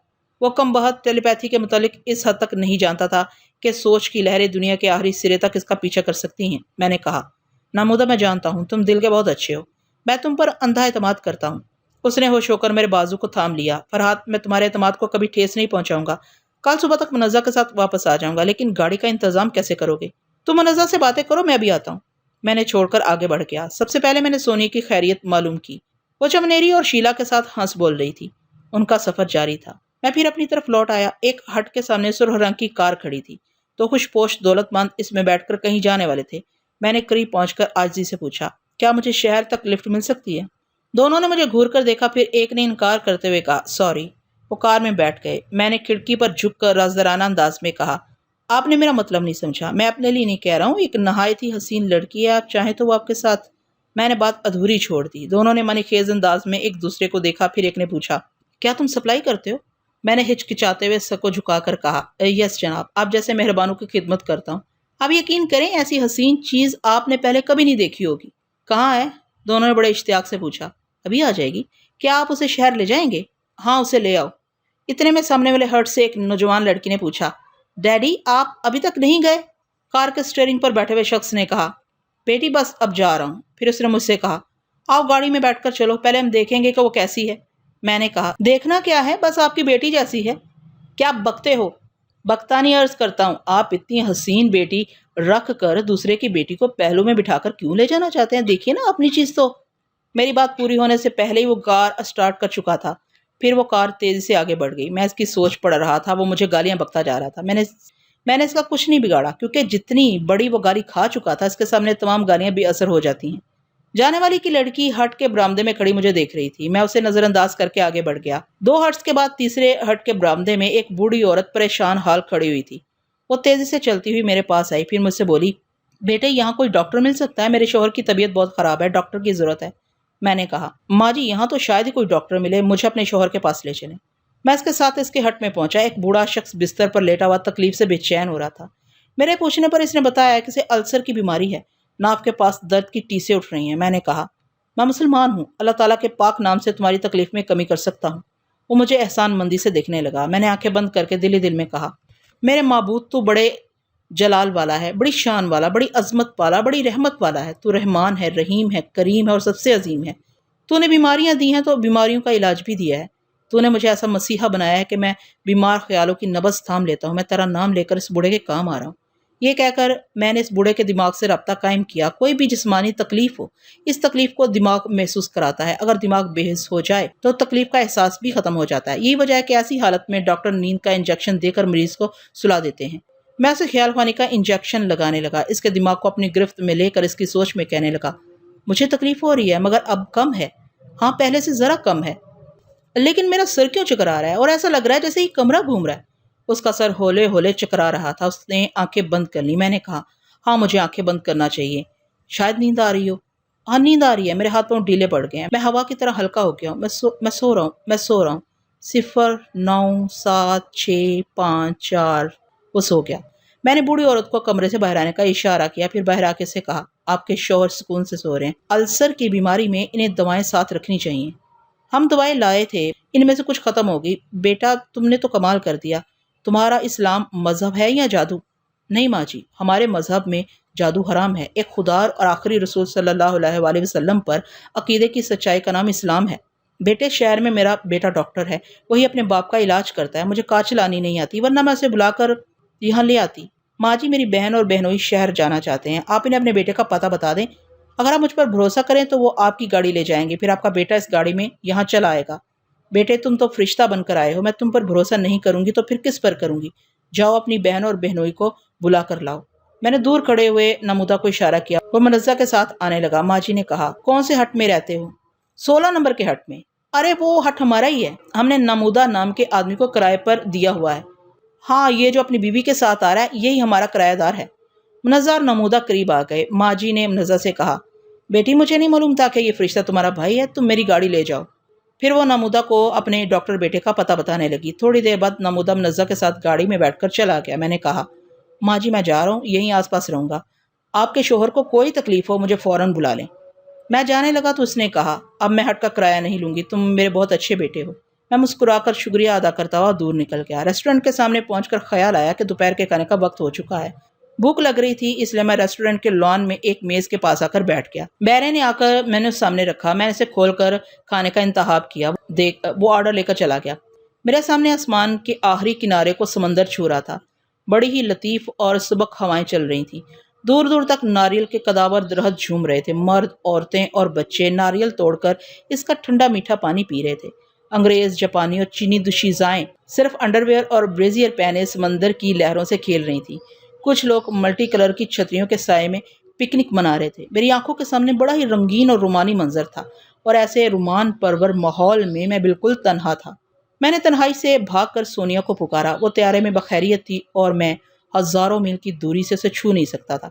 وہ کم بہت ٹیلی پیتھی کے متعلق اس حد تک نہیں جانتا تھا کہ سوچ کی لہریں دنیا کے آخری سرے تک اس کا پیچھا کر سکتی ہیں۔ میں نے کہا، نامودہ میں جانتا ہوں تم دل کے بہت اچھے ہو، میں تم پر اندھا اعتماد کرتا ہوں۔ اس نے ہوش ہو کر میرے بازو کو تھام لیا۔ فرحات، میں تمہارے اعتماد کو کبھی ٹھیس نہیں پہنچاؤں گا۔ کل صبح تک منزہ کے ساتھ واپس آ جاؤں گا، لیکن گاڑی کا انتظام کیسے کرو گے؟ تم منزہ سے باتیں کرو، میں ابھی آتا ہوں۔ میں نے چھوڑ کر آگے بڑھ گیا۔ سب سے پہلے میں نے سونی کی خیریت معلوم کی۔ وہ چمنیری اور شیلا کے ساتھ ہنس بول رہی تھی۔ ان کا سفر جاری تھا۔ میں پھر اپنی طرف لوٹ آیا۔ ایک ہٹ کے سامنے سرخ رنگ کی کار کھڑی تھی۔ تو خوش پوش دولت مند اس میں بیٹھ کر کہیں جانے والے تھے۔ میں نے قریب پہنچ کر عاجزی سے پوچھا، کیا مجھے شہر تک لفٹ مل سکتی ہے؟ دونوں نے مجھے گھور کر دیکھا، پھر ایک نے انکار کرتے ہوئے کہا، سوری۔ وہ کار میں بیٹھ گئے۔ میں نے کھڑکی پر جھک کر رازدارانہ انداز میں کہا، آپ نے میرا مطلب نہیں سمجھا، میں اپنے لیے نہیں کہہ رہا ہوں، ایک نہایت ہی حسین لڑکی ہے، آپ چاہیں تو وہ آپ کے ساتھ۔ میں نے بات ادھوری چھوڑ دی۔ دونوں نے منی خیز انداز میں ایک دوسرے کو دیکھا، پھر ایک نے پوچھا، کیا تم سپلائی کرتے ہو؟ میں نے ہچکچاتے ہوئے سر کو جھکا کر کہا، یس جناب، آپ جیسے مہربانوں کی خدمت کرتا ہوں۔ آپ یقین کریں ایسی حسین چیز آپ نے پہلے کبھی نہیں دیکھی ہوگی۔ کہاں ہے؟ دونوں نے بڑے اشتیاق سے پوچھا۔ ابھی آ جائے گی۔ کیا آپ اسے شہر لے جائیں گے؟ ہاں، اسے لے آؤ۔ اتنے میں سامنے والے ہٹ سے ایک نوجوان لڑکی نے پوچھا، ڈیڈی آپ ابھی تک نہیں گئے؟ کار کے اسٹیئرنگ پر بیٹھے ہوئے شخص نے کہا، بیٹی بس اب جا رہا ہوں۔ پھر اس نے مجھ سے کہا، آؤ گاڑی میں بیٹھ کر چلو، پہلے ہم دیکھیں گے کہ وہ کیسی ہے۔ میں نے کہا، دیکھنا کیا ہے، بس آپ کی بیٹی جیسی ہے۔ کیا آپ بکتے ہو؟ بکتا نہیں، عرض کرتا ہوں، آپ اتنی حسین بیٹی رکھ کر دوسرے کی بیٹی کو پہلو میں بٹھا کر کیوں لے جانا چاہتے ہیں؟ دیکھیے نا اپنی چیز تو۔ میری بات پوری ہونے سے پہلے ہی وہ کار اسٹارٹ کر چکا تھا۔ پھر وہ کار تیزی سے آگے بڑھ گئی۔ میں اس کی سوچ پڑ رہا تھا، وہ مجھے گالیاں بکتا جا رہا تھا۔ میں نے اس کا کچھ نہیں بگاڑا، کیونکہ جتنی بڑی وہ گالی کھا چکا تھا، اس کے سامنے تمام گالیاں بے اثر ہو جاتی ہیں۔ جانے والی کی لڑکی ہٹ کے برآمدے میں کھڑی مجھے دیکھ رہی تھی۔ میں اسے نظر انداز کر کے آگے بڑھ گیا۔ 2 ہٹس کے بعد تیسرے ہٹ کے برآمدے میں ایک بوڑھی عورت پریشان حال کھڑی ہوئی تھی۔ وہ تیزی سے چلتی ہوئی میرے پاس آئی، پھر مجھ سے بولی، بیٹے یہاں کوئی ڈاکٹر مل سکتا ہے؟ میرے شوہر کی طبیعت بہت خراب ہے، ڈاکٹر کی ضرورت ہے۔ میں نے کہا، ماں جی یہاں تو شاید ہی کوئی ڈاکٹر ملے، مجھے اپنے شوہر کے پاس لے چلیں۔ میں اس کے ساتھ اس کے ہٹ میں پہنچا۔ ایک بوڑھا شخص بستر پر لیٹا ہوا تکلیف سے بے چین ہو رہا تھا۔ میرے پوچھنے پر اس نے بتایا کہ اسے السر کی بیماری ہے، ناف کے پاس درد کی ٹیسیں اٹھ رہی ہیں۔ میں نے کہا، میں مسلمان ہوں، اللہ تعالیٰ کے پاک نام سے تمہاری تکلیف میں کمی کر سکتا ہوں۔ وہ مجھے احسان مندی سے دیکھنے لگا۔ میں نے آنکھیں بند کر کے دل ہی دل میں کہا، میرے معبود تو بڑے جلال والا ہے، بڑی شان والا، بڑی عظمت والا، بڑی رحمت والا ہے۔ تو رحمان ہے، رحیم ہے، کریم ہے اور سب سے عظیم ہے۔ تو نے بیماریاں دی ہیں تو بیماریوں کا علاج بھی دیا ہے۔ تو نے مجھے ایسا مسیحا بنایا ہے کہ میں بیمار خیالوں کی نبض تھام لیتا ہوں۔ میں تیرا نام لے کر اس بوڑھے کے کام آ رہا ہوں۔ یہ کہہ کر میں نے اس بوڑھے کے دماغ سے رابطہ قائم کیا۔ کوئی بھی جسمانی تکلیف ہو، اس تکلیف کو دماغ محسوس کراتا ہے۔ اگر دماغ بے حس ہو جائے تو تکلیف کا احساس بھی ختم ہو جاتا ہے۔ یہی وجہ ہے کہ ایسی حالت میں ڈاکٹر نیند کا انجیکشن دے کر مریض کو سلا دیتے ہیں۔ میں اسے خیال خوانی کا انجیکشن لگانے لگا، اس کے دماغ کو اپنی گرفت میں لے کر اس کی سوچ میں کہنے لگا، مجھے تکلیف ہو رہی ہے مگر اب کم ہے، ہاں پہلے سے ذرا کم ہے، لیکن میرا سر کیوں چکرا رہا ہے اور ایسا لگ رہا ہے جیسے یہ کمرہ گھوم رہا ہے۔ اس کا سر ہولے ہولے چکرا رہا تھا۔ اس نے آنکھیں بند کر لی۔ میں نے کہا، ہاں مجھے آنکھیں بند کرنا چاہیے، شاید نیند آ رہی ہو۔ ہاں نیند آ رہی ہے، میرے ہاتھ پاؤں ڈھیلے پڑ گئے ہیں، میں ہوا کی طرح ہلکا ہو گیا ہوں۔ میں سو رہا ہوں 0 9 7 6 5 4۔ وہ سو گیا۔ میں نے بوڑھی عورت کو کمرے سے باہر آنے کا اشارہ کیا، پھر باہر آ کے سے کہا، آپ کے شوہر سکون سے سو رہے ہیں، السر کی بیماری میں انہیں دوائیں ساتھ رکھنی چاہیے۔ ہم دوائیں لائے تھے، ان میں سے کچھ ختم ہو گئی۔ بیٹا تم نے تو کمال کر دیا، تمہارا اسلام مذہب ہے یا جادو؟ نہیں ماں جی، ہمارے مذہب میں جادو حرام ہے۔ ایک خدا اور آخری رسول صلی اللہ علیہ وآلہ وسلم پر عقیدے کی سچائی کا نام اسلام ہے۔ بیٹے شہر میں میرا بیٹا ڈاکٹر ہے، وہی اپنے باپ کا علاج کرتا ہے، مجھے کار چلانی نہیں آتی، ورنہ میں اسے بلا کر یہاں لے آتی۔ ماں جی میری بہن اور بہنوئی شہر جانا چاہتے ہیں، آپ انہیں اپنے بیٹے کا پتہ بتا دیں، اگر آپ مجھ پر بھروسہ کریں تو وہ آپ کی گاڑی لے جائیں گے، پھر آپ کا بیٹا اس گاڑی میں یہاں چلا آئے گا۔ بیٹے تم تو فرشتہ بن کر آئے ہو، میں تم پر بھروسہ نہیں کروں گی تو پھر کس پر کروں گی؟ جاؤ اپنی بہن اور بہنوئی کو بلا کر لاؤ۔ میں نے دور کھڑے ہوئے نمودہ کو اشارہ کیا، وہ منزہ کے ساتھ آنے لگا۔ ماں جی نے کہا، کون سے ہٹ میں رہتے ہو؟ 16 نمبر کے ہٹ میں۔ ارے وہ ہٹ ہمارا ہی ہے، ہم نے نمودہ نام کے آدمی کو کرائے پر دیا ہوا ہے۔ ہاں یہ جو اپنی بیوی کے ساتھ آ رہا ہے یہی ہمارا کرایہ دار ہے۔ منزہ اور نمودہ قریب آ گئے۔ ماں جی نے منزہ سے کہا، بیٹی مجھے نہیں معلوم تھا کہ یہ فرشتہ تمہارا بھائی ہے، تم میری گاڑی لے جاؤ۔ پھر وہ نمودہ کو اپنے ڈاکٹر بیٹے کا پتہ بتانے لگی۔ تھوڑی دیر بعد نمودہ منزہ کے ساتھ گاڑی میں بیٹھ کر چلا گیا۔ میں نے کہا، ماں جی میں جا رہا ہوں، یہیں آس پاس رہوں گا، آپ کے شوہر کو کوئی تکلیف ہو مجھے فوراً بلا لیں۔ میں جانے لگا تو اس نے کہا، اب میں ہٹ کا کرایہ نہیں لوں گی، تم میرے بہت اچھے بیٹے ہو۔ میں مسکرا کر شکریہ ادا کرتا ہوا دور نکل گیا۔ ریسٹورنٹ کے سامنے پہنچ کر خیال آیا کہ دوپہر کے کھانے کا وقت ہو چکا ہے۔ بھوک لگ رہی تھی، اس لیے میں ریسٹورنٹ کے لان میں ایک میز کے پاس آ کر بیٹھ گیا۔ بیرے نے آ کر مینو سامنے رکھا، میں نے اسے کھول کر کھانے کا انتخاب کیا۔ وہ آرڈر لے کر چلا گیا۔ میرے سامنے آسمان کے آخری کنارے کو سمندر چھو رہا تھا۔ بڑی ہی لطیف اور سبک ہوائیں چل رہی تھیں۔ دور دور تک ناریل کے قداور درخت جھوم رہے تھے۔ مرد، عورتیں اور بچے ناریل توڑ کر اس کا ٹھنڈا میٹھا پانی پی رہے تھے۔ انگریز، جاپانی اور چینی دوشیزائیں صرف انڈرویئر اور بریزیئر پہنے سمندر کی لہروں سے کھیل رہی تھیں۔ کچھ لوگ ملٹی کلر کی چھتریوں کے سائے میں پکنک منا رہے تھے۔ میری آنکھوں کے سامنے بڑا ہی رنگین اور رومانی منظر تھا، اور ایسے رومان پرور ماحول میں بالکل تنہا تھا۔ میں نے تنہائی سے بھاگ کر سونیا کو پکارا۔ وہ طیارے میں بخیریت تھی اور میں ہزاروں میل کی دوری سے اسے چھو نہیں سکتا تھا۔